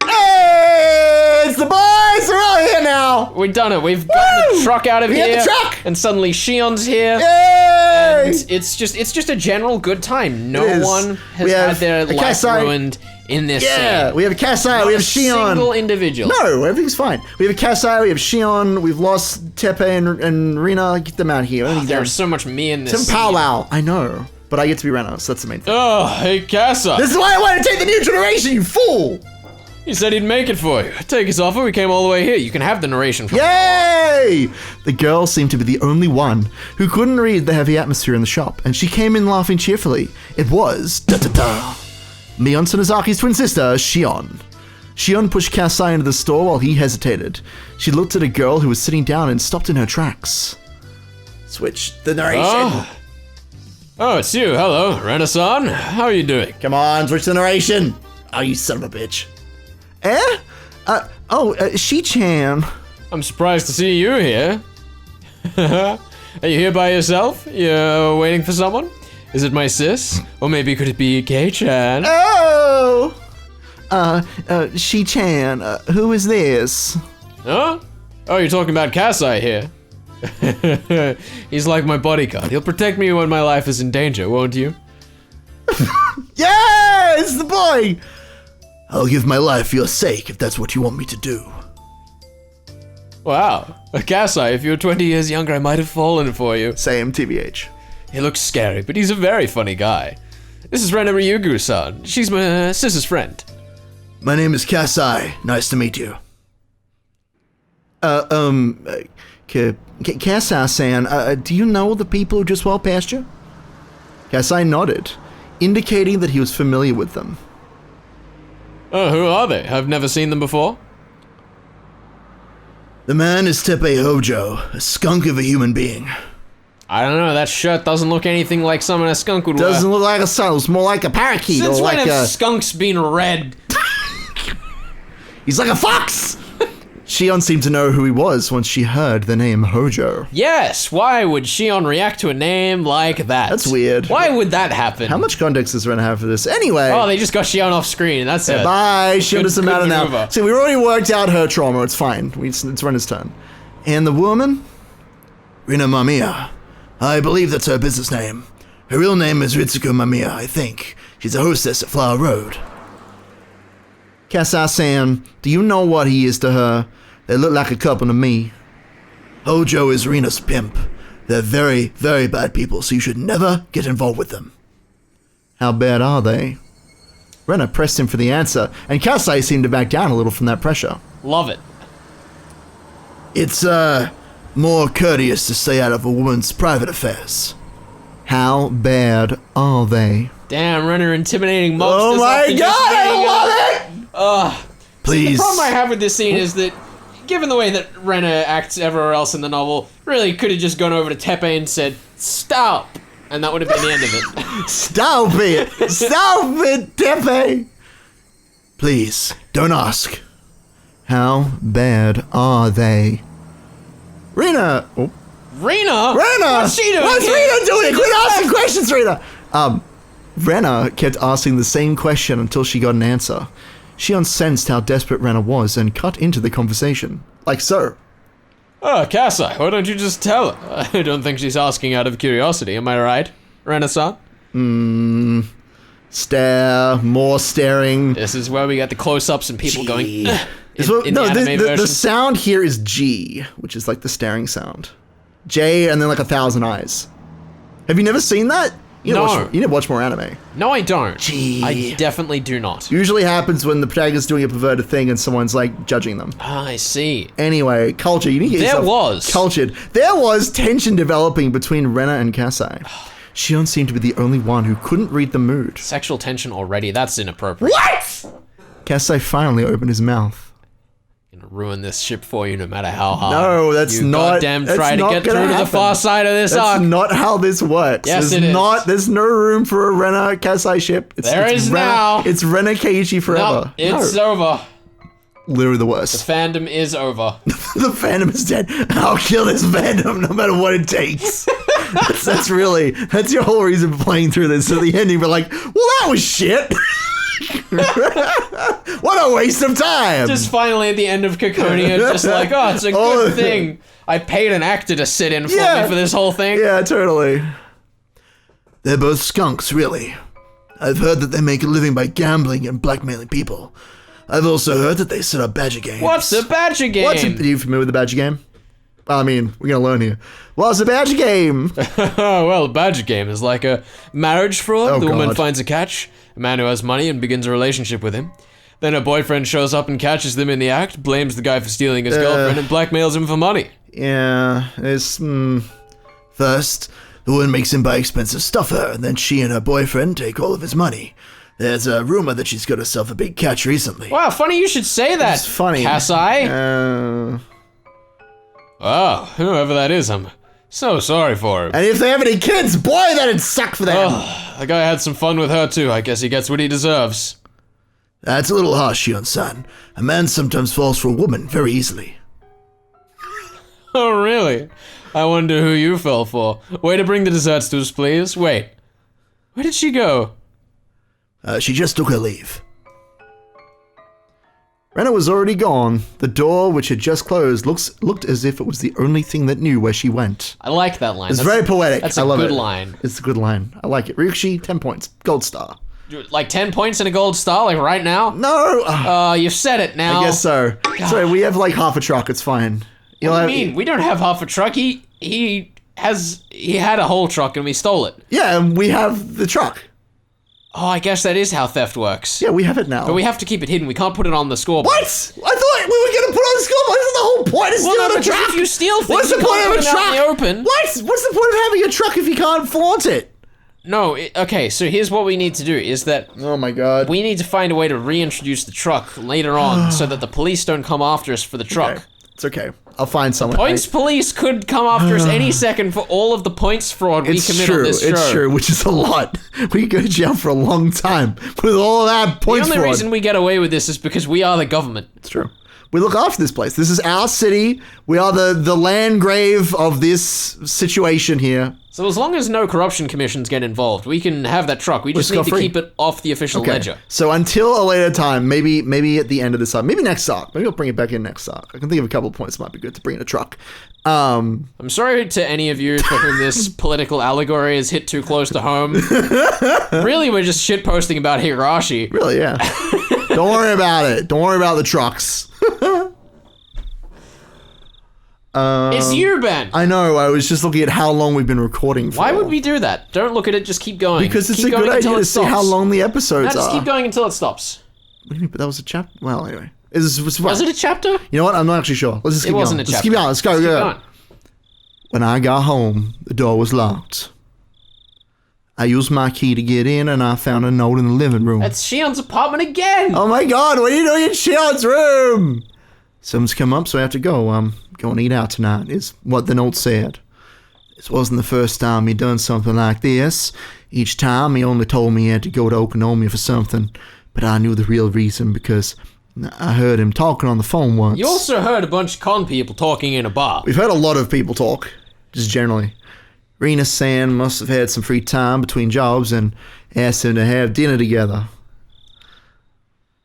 Hey, it's the boys! We're all here now! We've done it. We've got the truck out of We here. have the truck! And suddenly Shion's here. Yay! And it's just a general good time. No It is. one has We have had their a life Kasai. ruined in this Yeah, scene. we have Kasai, Not we have a Shion. single individual. No, everything's fine. We have Kasai, we have Shion, we've lost Tepe and Rena. Get them out here. There's so much me in this Some powwow. I know, but I get to be Rena, so that's the main thing. Oh, hey, Kasa. This is why I want to take the new generation, you fool! He said he'd make it for you. Take his offer. We came all the way here. You can have the narration from Yay! The girl seemed to be the only one who couldn't read the heavy atmosphere in the shop, and she came in laughing cheerfully. It was da-da-da. Mion Sonozaki's twin sister, Shion. Shion pushed Kasai into the store while he hesitated. She looked at a girl who was sitting down and stopped in her tracks. Switch the narration. Oh, it's you. Hello, Rena-san. How are you doing? Come on, switch the narration. Oh, you son of a bitch. She-chan. I'm surprised to see you here. Are you here by yourself? You're waiting for someone? Is it my sis? Or maybe could it be Kei-chan? Oh! She-chan, who is this? Huh? Oh, you're talking about Kasai here. He's like my bodyguard. He'll protect me when my life is in danger, won't you? Yeah, it's the boy. I'll give my life for your sake if that's what you want me to do. Wow. Kasai, if you were 20 years younger, I might have fallen for you. Same, TBH. He looks scary, but he's a very funny guy. This is Rena Ryugu-san. She's my sister's friend. My name is Kasai. Nice to meet you. Kasai-san, do you know the people who just walked past you? Kasai nodded, indicating that he was familiar with them. Oh, who are they? I've never seen them before. The man is Teppei Hojo, a skunk of a human being. I don't know, that shirt doesn't look anything like something a skunk would wear. Doesn't look like a sun, it's more like a parakeet. Since or when like have a... skunks been red? He's like a fox! Shion seemed to know who he was once she heard the name Hojo. Yes, why would Shion react to a name like that? That's weird. Why would that happen? How much context does Rena have for this? Anyway. Oh, they just got Shion off screen, that's it. Bye, Shion doesn't matter now. maneuver. See, we already worked out her trauma, it's fine. It's Rena's turn. And the woman? Rina Mamiya. I believe that's her business name. Her real name is Ritsuko Mamiya, I think. She's a hostess at Flower Road. Kasai-san, do you know what he is to her? They look like a couple to me. Hojo is Rina's pimp. They're very, very bad people, so you should never get involved with them. How bad are they? Rena pressed him for the answer, and Kasai seemed to back down a little from that pressure. Love it. It's, more courteous to stay out of a woman's private affairs. How bad are they? Damn, Renner intimidating monsters. Oh my god, I love it! The Please. problem I have with this scene is that, given the way that Rena acts everywhere else in the novel, really could have just gone over to Teppei and said, "Stop!" And that would have been the end of it. Stop it! Stop it, Teppei! Please, don't ask. How bad are they? Rena! Oh. Rena? Rena! What's she doing What's here? Rena doing? Quit asking questions, Rena! Rena kept asking the same question until she got an answer. Shion sensed how desperate Rena was and cut into the conversation. Like so. Oh, Kasai, why don't you just tell her? I don't think she's asking out of curiosity, am I right, Rena-san? Stare, more staring. This is where we get the close-ups and people going, Gee. in the anime the version. sound here is G, which is like the staring sound. J and then like 1,000 eyes. Have you never seen that? You No. need to watch more anime. No, I don't. Gee. I definitely do not. Usually happens when the protagonist's doing a perverted thing and someone's like judging them. Ah, I see. Anyway, culture. You need to get There yourself was. cultured. There was tension developing between Rena and Kasai. Shion seemed to be the only one who couldn't read the mood. Sexual tension already, that's inappropriate. What? Kasai finally opened his mouth. Gonna ruin this ship for you no matter how hard. No, that's you not. goddamn that's try to not get gonna through to the happen. far side of this That's arc. not how this works. Yes, there's it is. not. There's no room for a Rena Kasai ship. There is Rena, now. It's Rena Keiichi forever. No, it's over. Literally the worst. Fandom is over. The fandom is dead. I'll kill this fandom no matter what it takes. that's your whole reason for playing through this. So the ending, we're like, well, that was shit. What a waste of time. Just finally at the end of Kikonia, just like, oh, it's a good thing. I paid an actor to sit in for me for this whole thing. Yeah, totally. They're both skunks, really. I've heard that they make a living by gambling and blackmailing people. I've also heard that they set up badger games. What's a badger game? Are you familiar with the badger game? I mean, we're gonna learn here. What's a badger game? Oh, well, a badger game is like a marriage fraud. Oh, The woman God. finds a catch, a man who has money, and begins a relationship with him. Then her boyfriend shows up and catches them in the act, blames the guy for stealing his girlfriend, and blackmails him for money. Yeah, it's First, the woman makes him buy expensive stuff for her, and then she and her boyfriend take all of his money. There's a rumor that she's got herself a big catch recently. Wow, funny you should say that. It's funny. Kasai? Uh, Oh, whoever that is, I'm So sorry for him. And if they have any kids, boy, that'd suck for them. Oh, the guy had some fun with her too. I guess he gets what he deserves. That's a little harsh, young son. A man sometimes falls for a woman very easily. Oh, really? I wonder who you fell for. Way to bring the desserts to us, please. Wait. Where did she go? She just took her leave. Rena was already gone. The door, which had just closed, looked as if it was the only thing that knew where she went. I like that line. It's very poetic. That's I a love good it. line. It's a good line. I like it. Ryushi, 10 points. Gold star. Like 10 points and a gold star, like right now? No! You've said it now. I guess so. Sorry, we have like half a truck. It's fine. What do you mean? We don't have half a truck. He had a whole truck and we stole it. Yeah, and we have the truck. Oh, I guess that is how theft works. Yeah, we have it now. But we have to keep it hidden. We can't put it on the scoreboard. What? I thought we were going to put on the scoreboard. Isn't the whole point of stealing a truck? If you steal things, what's the you point can't of a put it out truck? in the open. What? What's the point of having a truck if you can't flaunt it? No, okay, so here's what we need to do, is that Oh my god. we need to find a way to reintroduce the truck later on so that the police don't come after us for the truck. Okay. It's okay. I'll find someone. Points police could come after us any second for all of the points fraud we commit on this show. It's true, which is a lot. We could go to jail for a long time with all of that points The only fraud. reason we get away with this is because we are the government. It's true. We look after this place. This is our city. We are the land grave of this situation here. So as long as no corruption commissions get involved, we can have that truck. We just need to scot-free. keep it off the official ledger. So until a later time, maybe at the end of this arc, maybe next arc. Maybe I'll bring it back in next arc. I can think of a couple of points that might be good to bring in a truck. I'm sorry to any of you for whom this political allegory has hit too close to home. Really, we're just shitposting about Higurashi. Really, yeah. Don't worry about it. Don't worry about the trucks. It's you, Ben. I know. I was just looking at how long we've been recording for. Why would we do that? Don't look at it. Just keep going. Because it's keep a going good until idea it to see stops. how long the episodes No, just are. keep going until it stops. What do you mean? But that was a chapter. Well, anyway. Was it a chapter? You know what? I'm not actually sure. Let's just keep It wasn't going. a Let's chapter. keep going. Let's go. Keep go. going. When I got home, the door was locked. I used my key to get in, and I found a note in the living room. That's Shion's apartment again. Oh my god, what are you doing in Shion's room? Someone's come up, so I have to go. Go and eat out tonight, is what the note said. This wasn't the first time he'd done something like this. Each time he only told me he had to go to Okonomia for something, but I knew the real reason because I heard him talking on the phone once. You also heard a bunch of con people talking in a bar. We've heard a lot of people talk, just generally. Rena-san must have had some free time between jobs and asked him to have dinner together.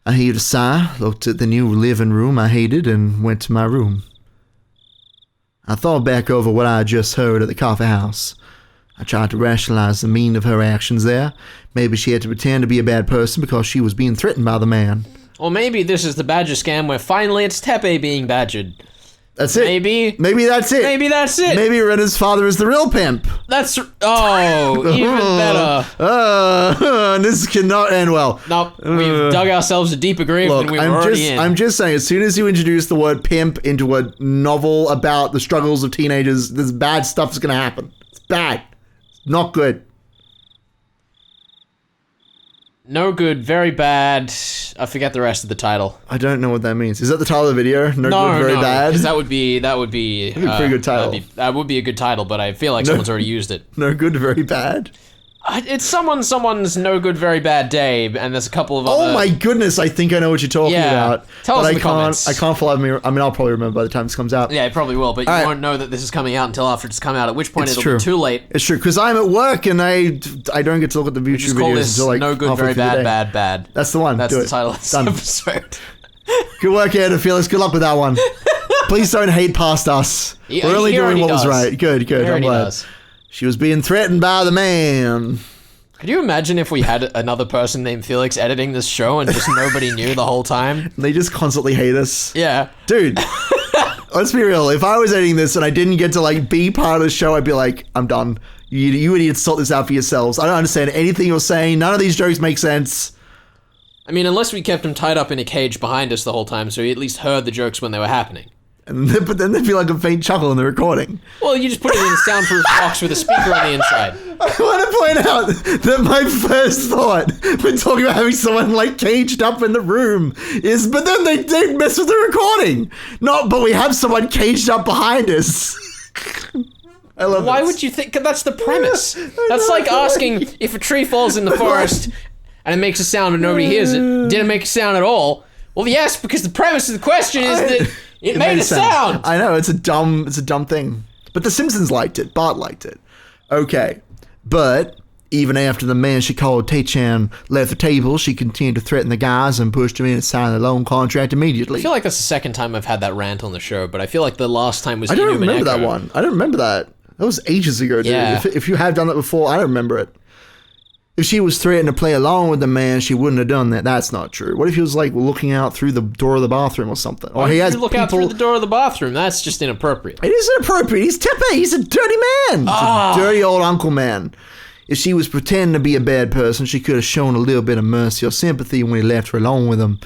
I heaved a sigh, looked at the new living room I hated, and went to my room. I thought back over what I had just heard at the coffee house. I tried to rationalize the meaning of her actions there. Maybe she had to pretend to be a bad person because she was being threatened by the man. Or maybe this is the badger scam where finally it's Tepe being badgered. That's it. Maybe that's it. Maybe that's it. Maybe Rena's father is the real pimp. That's... Oh, even better. This cannot end well. Nope, we've dug ourselves a deeper grave than we were already in. I'm just saying, as soon as you introduce the word pimp into a novel about the struggles of teenagers, this bad stuff's gonna happen. It's bad. It's not good. No good, very bad. I forget the rest of the title. I don't know what that means. Is that the title of the video? No good, very bad? Because that would be That'd be a pretty good title. That would be a good title, but I feel like someone's already used it. No good, very bad? It's someone's no good, very bad day, and there's a couple of other... Oh my goodness, I think I know what you're talking about. Tell us but in the comments. I can't follow me. I mean, I'll probably remember by the time this comes out. Yeah, it probably will, but you All right. won't know that this is coming out until after it's come out, at which point It's it'll true. be too late. It's true, because I'm at work and I don't get to look at the YouTube Just call videos this until like no good, halfway very through the bad, day. bad. That's the one. That's Do the it. title of this Done. episode. Good work, Ed. Felix. Good luck with that one. Please don't hate past us. He We're only doing already what was does. right. Good. He I'm already glad. does. She was being threatened by the man. Could you imagine if we had another person named Felix editing this show and just nobody knew the whole time? They just constantly hate us. Yeah. Dude, let's be real. If I was editing this and I didn't get to like be part of the show, I'd be like, I'm done. You idiots sort this out for yourselves. I don't understand anything you're saying. None of these jokes make sense. I mean, unless we kept him tied up in a cage behind us the whole time, so he at least heard the jokes when they were happening. But then there'd be like a faint chuckle in the recording. Well, you just put it in a soundproof box with a speaker on the inside. I want to point out that my first thought when talking about having someone like caged up in the room is, but then they mess with the recording. Not, but we have someone caged up behind us. I love Why this. would you think? 'Cause that's the premise. That's like asking if a tree falls in the forest and it makes a sound but nobody hears it. Did it make a sound at all? Well, yes, because the premise of the question is that it made a sound. I know, it's a dumb thing. But the Simpsons liked it. Bart liked it. Okay. But even after the man she called Tay-chan left the table, she continued to threaten the guys and pushed him in to sign the loan contract immediately. I feel like that's the second time I've had that rant on the show, but I feel like the last time was I don't Inum remember and Echo. that one. I don't remember that. That was ages ago, dude. Yeah. If you have done that before, I don't remember it. If she was threatening to play along with the man, she wouldn't have done that. That's not true. What if he was like looking out through the door of the bathroom or something? Or he has You look out through the door of the bathroom. That's just inappropriate. It is inappropriate. He's Tepe. He's a dirty man. He's a dirty old uncle man. If she was pretending to be a bad person, she could have shown a little bit of mercy or sympathy when he left her alone with him.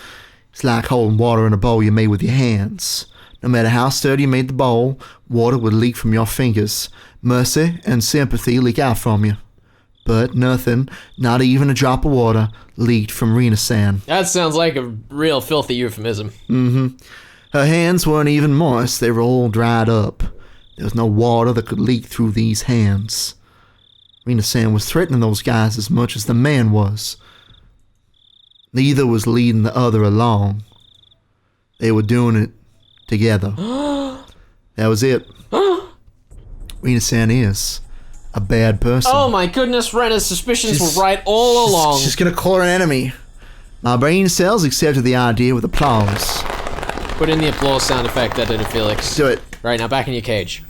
It's like holding water in a bowl you made with your hands. No matter how sturdy you made the bowl, water would leak from your fingers. Mercy and sympathy leak out from you. But nothing, not even a drop of water, leaked from Rena-san. That sounds like a real filthy euphemism. Her hands weren't even moist, they were all dried up. There was no water that could leak through these hands. Rena-san was threatening those guys as much as the man was. Neither was leading the other along. They were doing it together. That was it. Rena-san is a bad person. Oh my goodness, Rena's suspicions were right all along. She's gonna call her an enemy. My brain cells accepted the idea with applause. Put in the applause sound effect, editor Felix. Do it. Right, now back in your cage.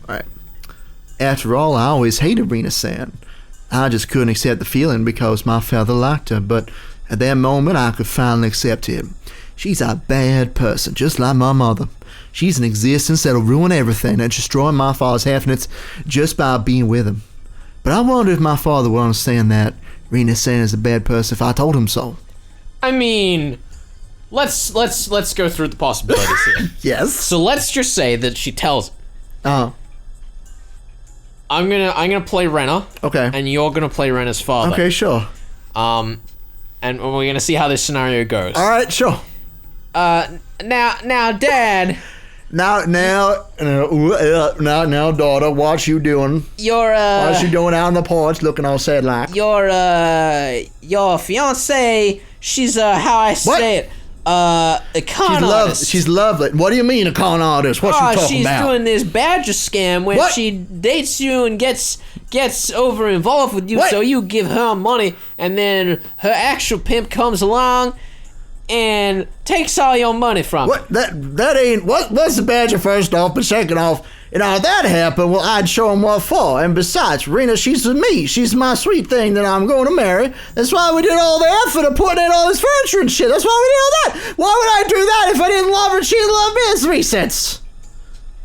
Alright. After all, I always hated Rena-san. I just couldn't accept the feeling because my father liked her, but at that moment I could finally accept it. She's a bad person, just like my mother. She's an existence that'll ruin everything and destroy my father's happiness just by being with him. But I wonder if my father would understand that Rena-san is a bad person if I told him so. I mean, let's go through the possibilities here. Yes. So let's just say that she tells. Oh. I'm gonna play Rena. Okay. And you're gonna play Rena's father. Okay, sure. And we're gonna see how this scenario goes. All right, sure. Now, Dad. Now, daughter, what you doing? What you doing out on the porch, looking all sad like? Your fiance. She's how I say it. A con artist. She's lovely. What do you mean a con artist? What you talking she's about? doing this badger scam where What? she dates you and gets over involved with you, What? so you give her money, and then her actual pimp comes along and takes all your money from What? That ain't what's the badger first off, but second off, if that happened, well, I'd show him what for. And besides, Rena, she's with me. She's my sweet thing that I'm going to marry. That's why we did all the effort of putting in all this furniture and shit. That's why we did all that. Why would I do that if I didn't love her and she didn't love me? It's 3 cents.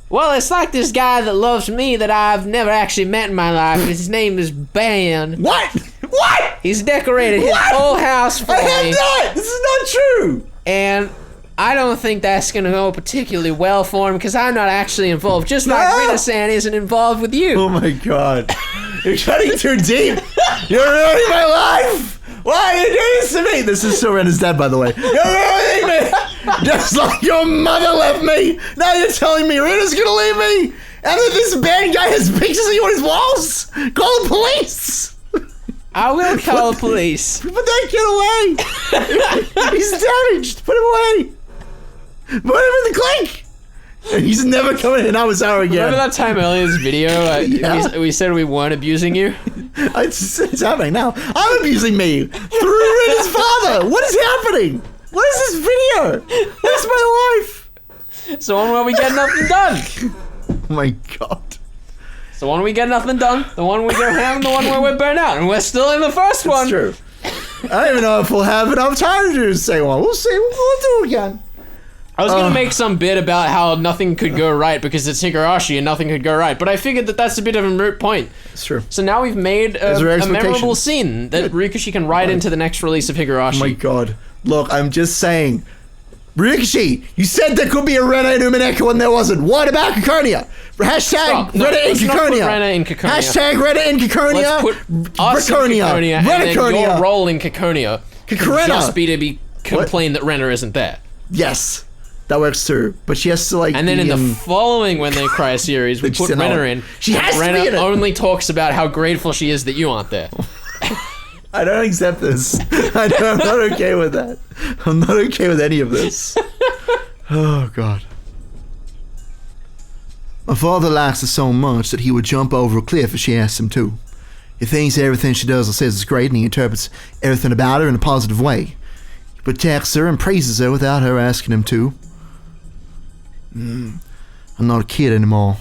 Well, it's like this guy that loves me that I've never actually met in my life. His name is Ben. What? What? He's decorated his What? whole house for I have me. not. This is not true. And I don't think that's going to go particularly well for him because I'm not actually involved. Just like No. Rena-san isn't involved with you. Oh my god. You're cutting too deep. You're ruining my life. Why are you doing this to me? This is still Rena's dad, by the way. You're ruining me. Just like your mother left me. Now you're telling me Rena's gonna leave me? And that this bad guy has pictures of you on his walls? Call the police. I will call the police. Put that kid away. He's damaged. Put him away. Put him in the clink. He's never coming in our hour again. Remember that time earlier in this video Yeah. we said we weren't abusing you? It's happening now. I'm abusing me through Rena's father. What is happening? What is this video? What is my life? It's the one where we get nothing done. Oh my god. It's the one we get nothing done. The one we go ham. The one where we're burnt out. And we're still in the first one. It's true. I don't even know if we'll have enough time to do the second one. We'll see. We'll do it again. I was gonna make some bit about how nothing could go right because it's Higurashi and nothing could go right, but I figured that that's a bit of a moot point. It's true. So now we've made Those are a expectations. memorable scene that Ryukishi can write into the next release of Higurashi. Oh my god. Look, I'm just saying. Ryukishi, you said there could be a Rena in Umineko and there wasn't. What about Kikonia? Hashtag Stop. No, Rena in let's not put Kikonia. Rena in Kikonia. Hashtag Rena in Kikonia. Let's put us in Kikonia and then your role in Kikonia could Kikorena. just be to complain that Rena isn't there. Yes. That works too. But she has to like. And then in the following When They Cry series, we put Rena in. She has Rena to be in it. only talks about how grateful she is that you aren't there. I don't accept this. I'm not okay with that. I'm not okay with any of this. Oh, God. My father likes her so much that he would jump over a cliff if she asked him to. He thinks everything she does or says is great, and he interprets everything about her in a positive way. He protects her and praises her without her asking him to. I'm not a kid anymore.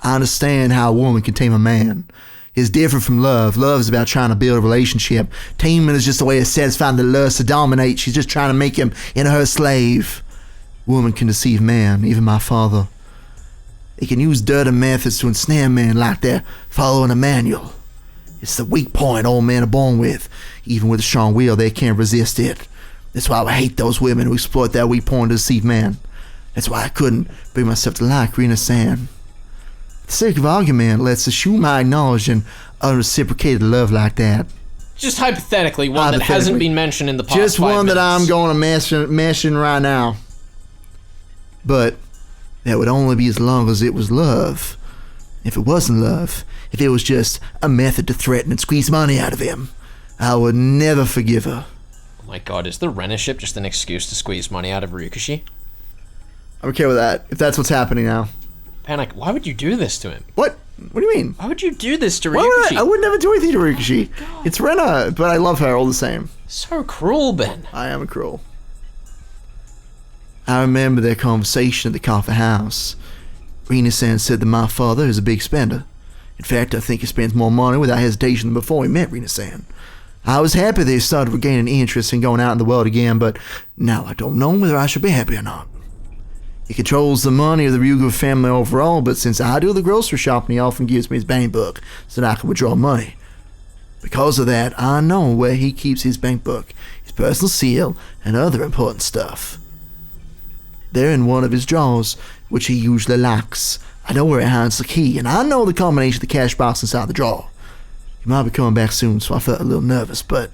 I understand how a woman can tame a man. It's different from love. Love is about trying to build a relationship. Taming is just a way of satisfying the lust to dominate. She's just trying to make him into her slave. Woman can deceive man, even my father. They can use dirty methods to ensnare men like they're following a manual. It's the weak point all men are born with. Even with a strong will, they can't resist it. That's why I hate those women who exploit that weak point to deceive man. That's why I couldn't bring myself to like Rena San. For the sake of argument, let's assume I acknowledge an unreciprocated love like that. Just hypothetically, one that hasn't been mentioned in the past Just 5 one minutes. that I'm going to mention right now. But that would only be as long as it was love. If it wasn't love, if it was just a method to threaten and squeeze money out of him, I would never forgive her. Oh my god, is the Rena ship just an excuse to squeeze money out of Ryukishi? I'm okay with that, if that's what's happening now. Panic, why would you do this to him? What? What do you mean? Why would you do this to Why would Ryukishi? I would never do anything to Higurashi. It's Rena, but I love her all the same. So cruel, Ben. I am cruel. I remember their conversation at the coffee house. Rena-san said that my father is a big spender. In fact, I think he spends more money without hesitation than before he met Rena-san. I was happy they started regaining interest in going out in the world again, but now I don't know whether I should be happy or not. He controls the money of the Ryuga family overall, but since I do the grocery shopping, he often gives me his bank book so that I can withdraw money. Because of that, I know where he keeps his bank book, his personal seal, and other important stuff. They're in one of his drawers, which he usually locks. I know where he hides the key, and I know the combination of the cash box inside the drawer. He might be coming back soon, so I felt a little nervous, but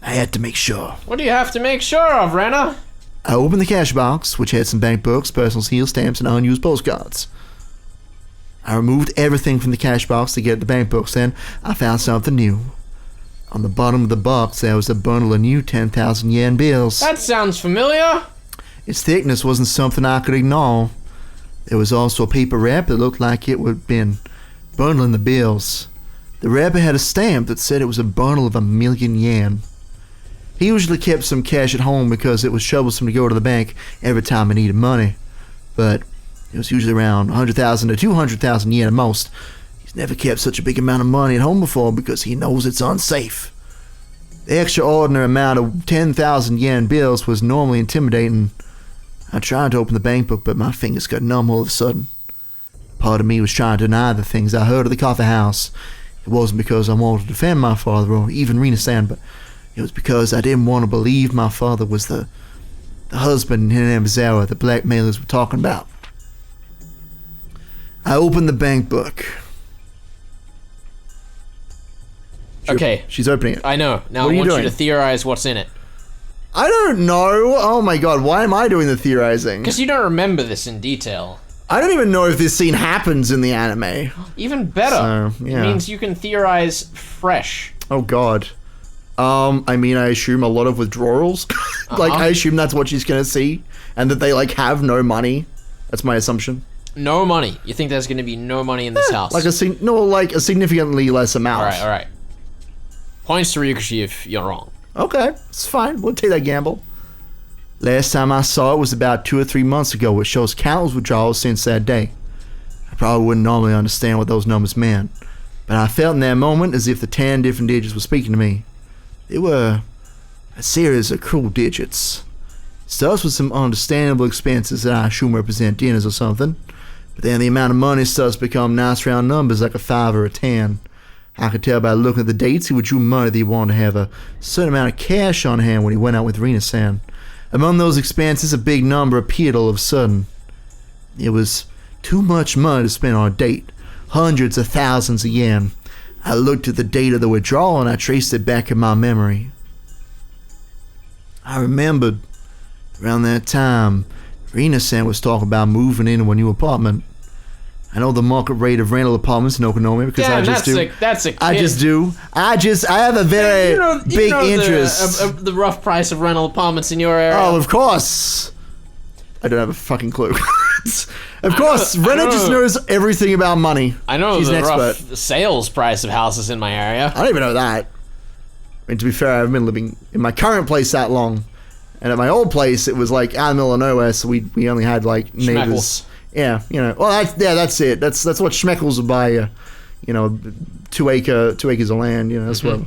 I had to make sure. What do you have to make sure of, Rena? I opened the cash box, which had some bank books, personal seal stamps, and unused postcards. I removed everything from the cash box to get the bank books, then I found something new. On the bottom of the box, there was a bundle of new 10,000 yen bills. That sounds familiar. Its thickness wasn't something I could ignore. There was also a paper wrap that looked like it would have been bundling the bills. The wrapper had a stamp that said it was a bundle of 1,000,000 yen. He usually kept some cash at home because it was troublesome to go to the bank every time he needed money. But it was usually around 100,000 to 200,000 yen at most. He's never kept such a big amount of money at home before because he knows it's unsafe. The extraordinary amount of 10,000 yen bills was normally intimidating. I tried to open the bank book, but my fingers got numb all of a sudden. Part of me was trying to deny the things I heard at the coffee house. It wasn't because I wanted to defend my father or even Rena-san, but it was because I didn't want to believe my father was the husband in Hinamizawa the blackmailers were talking about. I opened the bank book. Okay. She's opening it. I know. Now What are I you want you doing? to theorize what's in it. I don't know. Oh my god, why am I doing the theorizing? Because you don't remember this in detail. I don't even know if this scene happens in the anime. Even better. So, yeah. It means you can theorize fresh. Oh god. I mean, I assume a lot of withdrawals. Like, I assume that's what she's gonna see. And that they, like, have no money. That's my assumption. No money. You think there's going to be no money in this house? Like a significantly less amount. Alright. Points to Ryukishi if you're wrong. Okay, it's fine. We'll take that gamble. Last time I saw it was about 2 or 3 months ago, which shows countless withdrawals since that day. I probably wouldn't normally understand what those numbers meant, but I felt in that moment as if the 10 different digits were speaking to me. They were a series of cruel digits. It starts with some understandable expenses that I assume represent dinners or something, but then the amount of money starts to become nice round numbers like a 5 or a 10. I could tell by looking at the dates he withdrew money that he wanted to have a certain amount of cash on hand when he went out with Rena-san. Among those expenses, a big number appeared all of a sudden. It was too much money to spend on a date. Hundreds of thousands of yen. I looked at the date of the withdrawal and I traced it back in my memory. I remembered around that time, Rena-san was talking about moving into a new apartment. I know the market rate of rental apartments in Oklahoma because Damn, I just do. That's a kid. I just do. I have a very big interest. The rough price of rental apartments in your area. Oh, of course. I don't have a fucking clue. Of course, Rena just knows everything about money. I know She's the an rough expert. sales price of houses in my area. I don't even know that. I mean, to be fair, I haven't been living in my current place that long. And at my old place, it was like out in the middle of nowhere, so we only had like neighbors. Schmeckles. Yeah, you know. Well, that's it. That's what Schmeckles would buy you. You know, 2 acres of land. You know, that's what.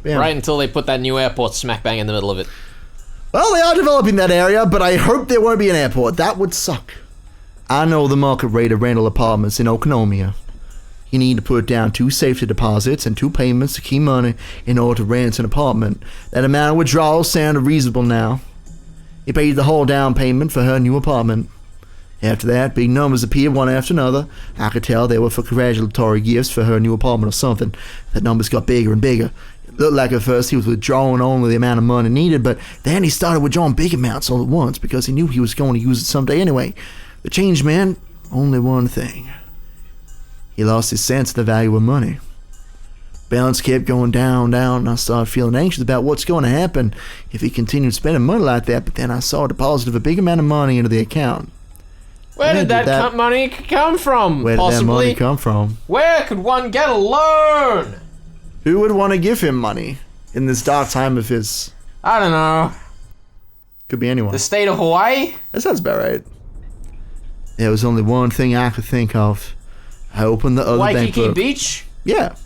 Yeah. Right until they put that new airport smack bang in the middle of it. Well, they are developing that area, but I hope there won't be an airport. That would suck. I know the market rate of rental apartments in Okonomia. You need to put down 2 safety deposits and 2 payments to keep money in order to rent an apartment. That amount of withdrawals sounded reasonable now. He paid the whole down payment for her new apartment. After that, big numbers appeared one after another. I could tell they were for congratulatory gifts for her new apartment or something. The numbers got bigger and bigger. It looked like at first he was withdrawing only the amount of money needed, but then he started withdrawing big amounts all at once because he knew he was going to use it someday anyway. The change meant only one thing. He lost his sense of the value of money. Balance kept going down, and I started feeling anxious about what's going to happen if he continued spending money like that, but then I saw a deposit of a big amount of money into the account. Where did that money come from? Where did that money come from? Where could one get a loan? Who would want to give him money in this dark time of his? I don't know. Could be anyone. The state of Hawaii? That sounds about right. There was only one thing I could think of. I opened the other bank Waikiki book. Beach? Yeah.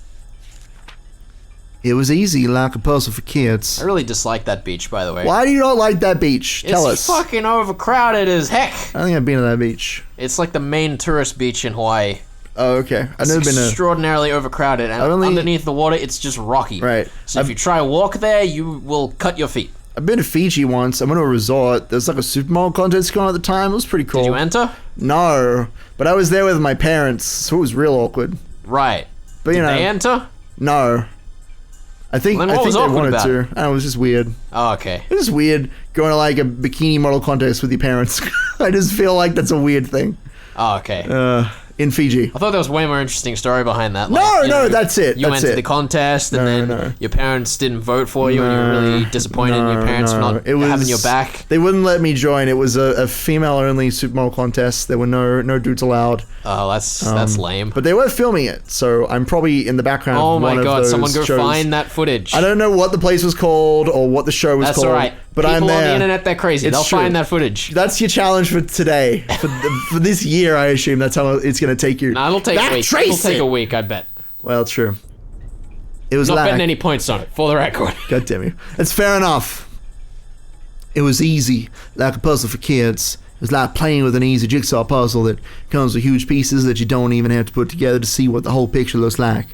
It was easy, like a puzzle for kids. I really dislike that beach, by the way. Why do you not like that beach? Tell us. It's fucking overcrowded as heck. I don't think I've been to that beach. It's like the main tourist beach in Hawaii. Oh, okay. I've never been to... extraordinarily overcrowded, and underneath the water, it's just rocky. Right. So if you try to walk there, you will cut your feet. I've been to Fiji once. I went to a resort. There was like a supermodel contest going on at the time. It was pretty cool. Did you enter? No. But I was there with my parents, so it was real awkward. Right. But you know... Did they enter? No. I think they wanted to. And it was just weird. Oh, okay. It was weird going to like a bikini model contest with your parents. I just feel like that's a weird thing. Oh, okay. In Fiji. I thought there was way more interesting story behind that. Like, No, that's it. You entered the contest, and then your parents didn't vote for you, and you were really disappointed in your parents for not having your back. They wouldn't let me join. It was a female-only supermodel contest. There were no dudes allowed. Oh, that's lame. But they were filming it, so I'm probably in the background. Oh of my one god! Of those Someone go shows. Find that footage. I don't know what the place was called or what the show was called. That's all right. But People I'm there. on the internet, they're crazy. They'll find that footage. That's your challenge for today. For this year, I assume that's how it's going to take you. Nah, it'll take a week. It'll take a week, I bet. Well, true. It was not betting any points on it, for the record. God damn you. That's fair enough. It was easy, like a puzzle for kids. It was like playing with an easy jigsaw puzzle that comes with huge pieces that you don't even have to put together to see what the whole picture looks like.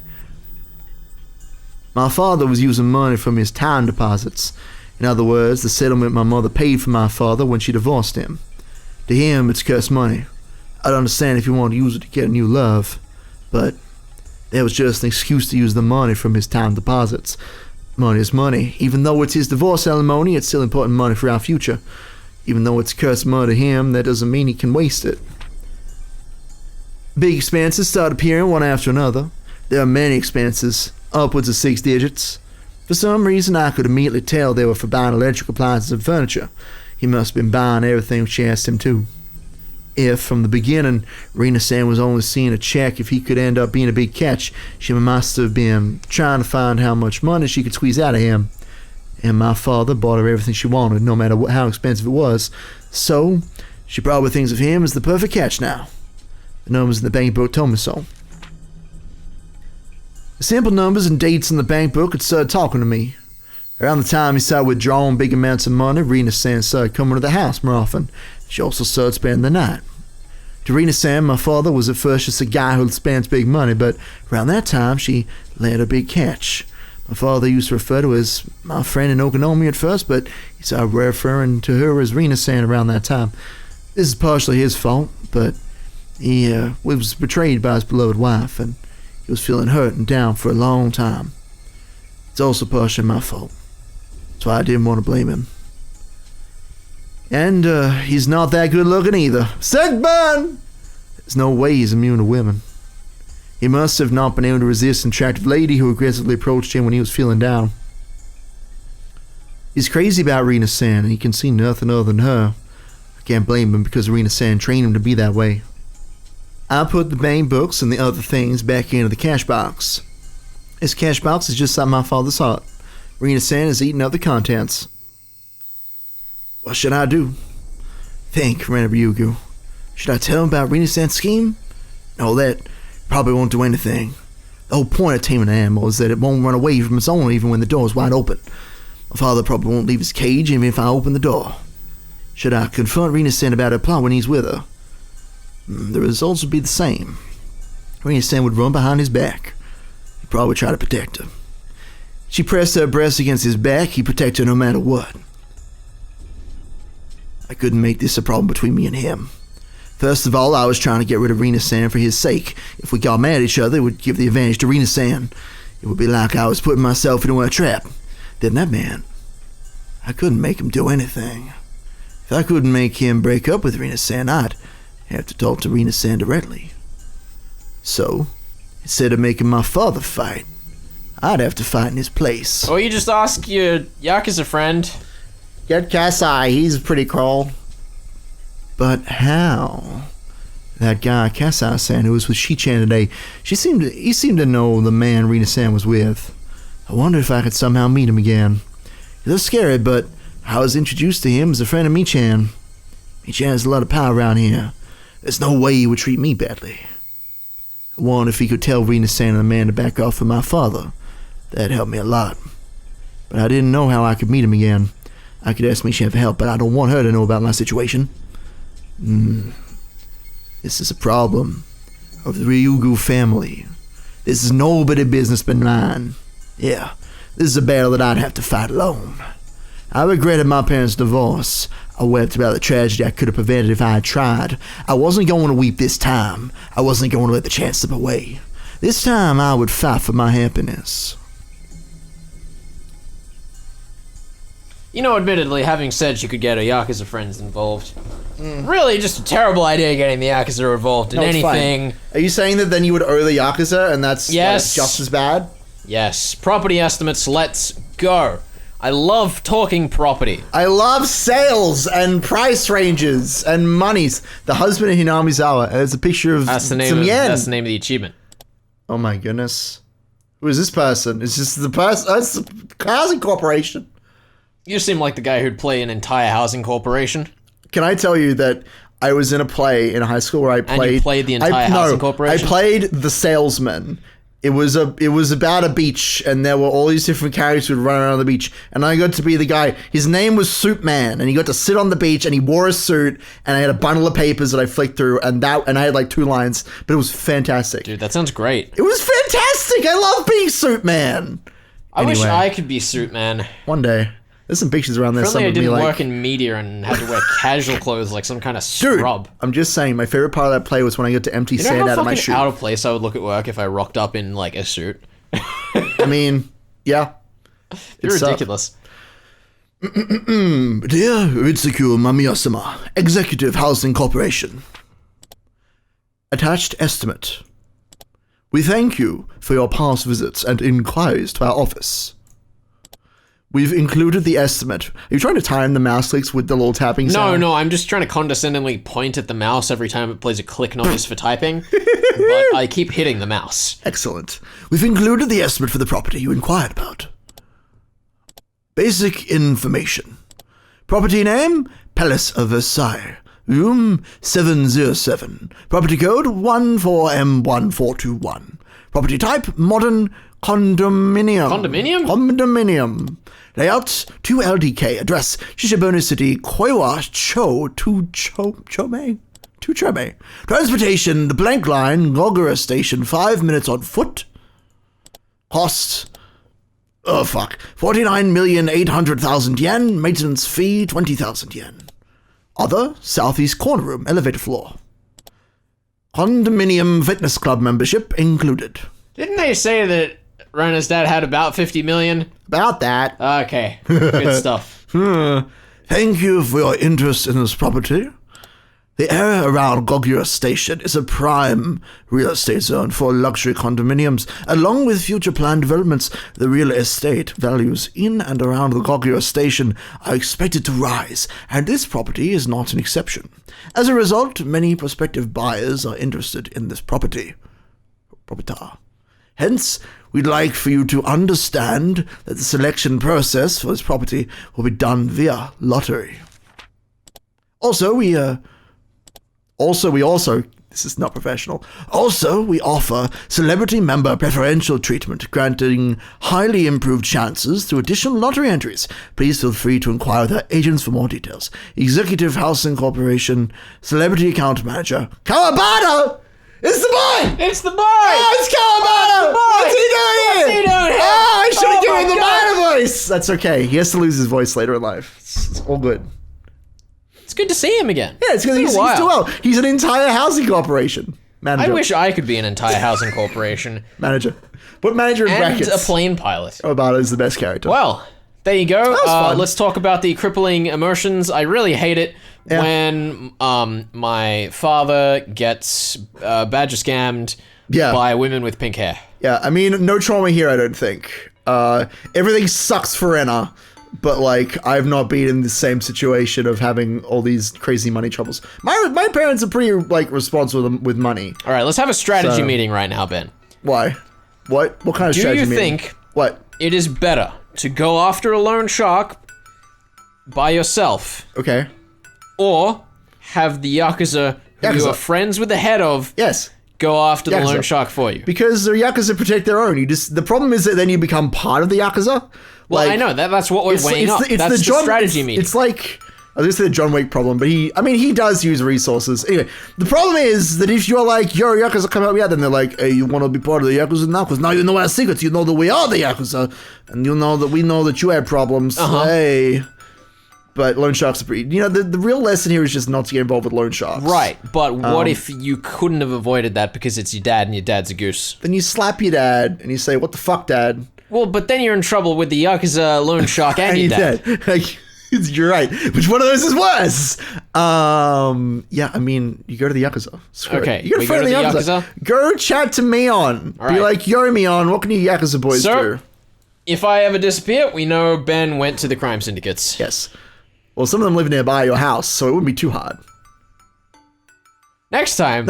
My father was using money from his time deposits. In other words, the settlement my mother paid for my father when she divorced him. To him, it's cursed money. I'd understand if you wanted to use it to get a new love, but that was just an excuse to use the money from his time deposits. Money is money. Even though it's his divorce alimony, it's still important money for our future. Even though it's cursed money to him, that doesn't mean he can waste it. Big expenses start appearing one after another. There are many expenses, upwards of 6 digits. For some reason, I could immediately tell they were for buying electric appliances and furniture. He must have been buying everything she asked him to. If, from the beginning, Rena-san was only seeing a check if he could end up being a big catch, she must have been trying to find how much money she could squeeze out of him. And my father bought her everything she wanted, no matter how expensive it was. So, she probably thinks of him as the perfect catch now. The numbers in the bank book told me so. The simple numbers and dates in the bank book had started talking to me. Around the time he started withdrawing big amounts of money, Rena-san started coming to the house more often. She also started spending the night. To Rena-san, my father was at first just a guy who spends big money, but around that time, she landed a big catch. My father used to refer to her as my friend in Okonomi at first, but he started referring to her as Rena-san around that time. This is partially his fault, but he was betrayed by his beloved wife, and he was feeling hurt and down for a long time. It's also partially my fault, so I didn't want to blame him. And he's not that good looking either. Sick burn! There's no way he's immune to women. He must have not been able to resist an attractive lady who aggressively approached him when he was feeling down. He's crazy about Rena-san, and he can see nothing other than her. I can't blame him because Rena-san trained him to be that way. I put the bank books and the other things back into the cash box. This cash box is just like my father's heart. Rena-san is eating up the contents. What should I do? Think, Rena Ryugu. Should I tell him about Rena-san's scheme? No, that probably won't do anything. The whole point of taming an animal is that it won't run away from its owner even when the door is wide open. My father probably won't leave his cage even if I open the door. Should I confront Rena-san about her plot when he's with her? The results would be the same. Rena-san would run behind his back. He'd probably try to protect her. She pressed her breast against his back. He'd protect her no matter what. I couldn't make this a problem between me and him. First of all, I was trying to get rid of Rena-san for his sake. If we got mad at each other, it would give the advantage to Rena-san. It would be like I was putting myself into a trap. Then that man, I couldn't make him do anything. If I couldn't make him break up with Rena-san, I'd have to talk to Rena-san directly. So, instead of making my father fight, I'd have to fight in his place. Or you just ask your Yakuza friend. Get Kasai, he's pretty cool. But how? That guy, Kasai-san, who was with Shi-chan today, he seemed to know the man Rena-san was with. I wonder if I could somehow meet him again. It was scary, but I was introduced to him as a friend of Mi-chan. Mi-chan has a lot of power around here. There's no way he would treat me badly. I wonder if he could tell Rena-san and the man to back off from my father. That'd help me a lot. But I didn't know how I could meet him again. I could ask Mi-chan for help, but I don't want her to know about my situation. This is a problem of the Ryugu family. This is nobody's business but mine. Yeah, this is a battle that I'd have to fight alone. I regretted my parents' divorce. I wept about the tragedy I could have prevented if I had tried. I wasn't going to weep this time. I wasn't going to let the chance slip away. This time I would fight for my happiness. You know, admittedly, having said she could get her Yakuza friends involved, really just a terrible idea getting the Yakuza involved in anything. Are you saying that then you would owe the Yakuza and that's yes. Like, just as bad? Yes. Property estimates, let's go. I love talking property. I love sales and price ranges and monies. The husband of Hinamizawa, there's a picture of some yen. That's the name of the achievement. Oh my goodness. Who is this person? Is this the person? That's the housing corporation. You seem like the guy who'd play an entire housing corporation. Can I tell you that I was in a play in high school where I played... And you played the entire housing corporation? I played the salesman. It was about a beach, and there were all these different characters who would run around on the beach, and I got to be the guy. His name was Suit Man, and he got to sit on the beach, and he wore a suit, and I had a bundle of papers that I flicked through, and I had like 2 lines, but it was fantastic. Dude, that sounds great. It was fantastic! I love being Suit Man! I wish I could be Suit Man. One day. There's some pictures around there. Apparently I didn't work in media and had to wear casual clothes like some kind of scrub. Dude, I'm just saying, my favorite part of that play was when I got to empty sand out of my shoe. Out of place I would look at work if I rocked up in like a suit. I mean, yeah. You're ridiculous. Dear Ritsuku Mamiyasama, Executive Housing Corporation. Attached estimate. We thank you for your past visits and inquiries to our office. We've included the estimate. Are you trying to time the mouse clicks with the little tapping sound? No, I'm just trying to condescendingly point at the mouse every time it plays a click noise for typing. But I keep hitting the mouse. Excellent. We've included the estimate for the property you inquired about. Basic information. Property name, Palace of Versailles. Room 707. Property code 14M1421. Property type, modern condominium. Condominium. Layout, 2 LDK. Address, Shishibono City, Koiwa, Chome. Transportation, the blank line, Gogura Station, 5 minutes on foot. Cost, 49,800,000 yen. Maintenance fee, 20,000 yen. Other, southeast corner room, elevator floor. Condominium fitness club membership included. Didn't they say that Rena's dad had about 50 million? About that. Okay, good stuff. Thank you for your interest in this property. The area around Gogura Station is a prime real estate zone for luxury condominiums. Along with future planned developments, the real estate values in and around the Gogura Station are expected to rise, and this property is not an exception. As a result, many prospective buyers are interested in this property. Hence, we'd like for you to understand that the selection process for this property will be done via lottery. Also, this is not professional. Also, we offer celebrity member preferential treatment, granting highly improved chances through additional lottery entries. Please feel free to inquire with our agents for more details. Executive Housing Corporation, Celebrity Account Manager, Kawabata! It's the boy! It's the boy! Oh, it's Kawabata! What's he doing here? What's he doing here? Oh, I should have given him the God. minor voice! That's okay. He has to lose his voice later in life. It's all good. It's good to see him again. Yeah, it's because he's doing well. He's an entire housing corporation manager. I wish I could be an entire housing corporation. Manager. Put manager in And brackets. a plane pilot. Kawabata is the best character. Well, there you go. was fun. Let's talk about the crippling emotions. I really hate it when my father gets badger scammed by women with pink hair. Yeah, I mean, no trauma here, I don't think. Everything sucks for Rena, but like, I've not been in the same situation of having all these crazy money troubles. My parents are pretty like responsible with money. All right, let's have a strategy meeting right now, Ben. Why? What kind of strategy Do you meeting? think it is better to go after a loan shark by yourself? Okay. Or have the Yakuza who you are friends with the head of go after the loan shark for you? Because the Yakuza protect their own. The problem is that then you become part of the Yakuza. Well, like, I know, that's what we're weighing up. That's the strategy meeting. It's like, I was going to say the John Wick problem, but he does use resources. Anyway, the problem is that if you're like, yo, Yakuza, come help me out, then they're like, hey, you want to be part of the Yakuza now? Because now you know our secrets. You know that we are the Yakuza. And you know that we know that you have problems. Hey. But loan sharks are pretty... You know, the real lesson here is just not to get involved with loan sharks. Right, but what if you couldn't have avoided that because it's your dad and your dad's a goose? Then you slap your dad and you say, what the fuck, Dad? Well, but then you're in trouble with the Yakuza loan shark and your dad. Like, you're right. Which one of those is worse? Yeah, I mean, you go to the Yakuza. Screw okay, it. You we go to the Yakuza. Go chat to Mion. All right. Be like, yo, Mion, what can you Yakuza boys do? If I ever disappear, we know Ben went to the crime syndicates. Yes. Well, some of them live nearby your house, so it wouldn't be too hard. Next time.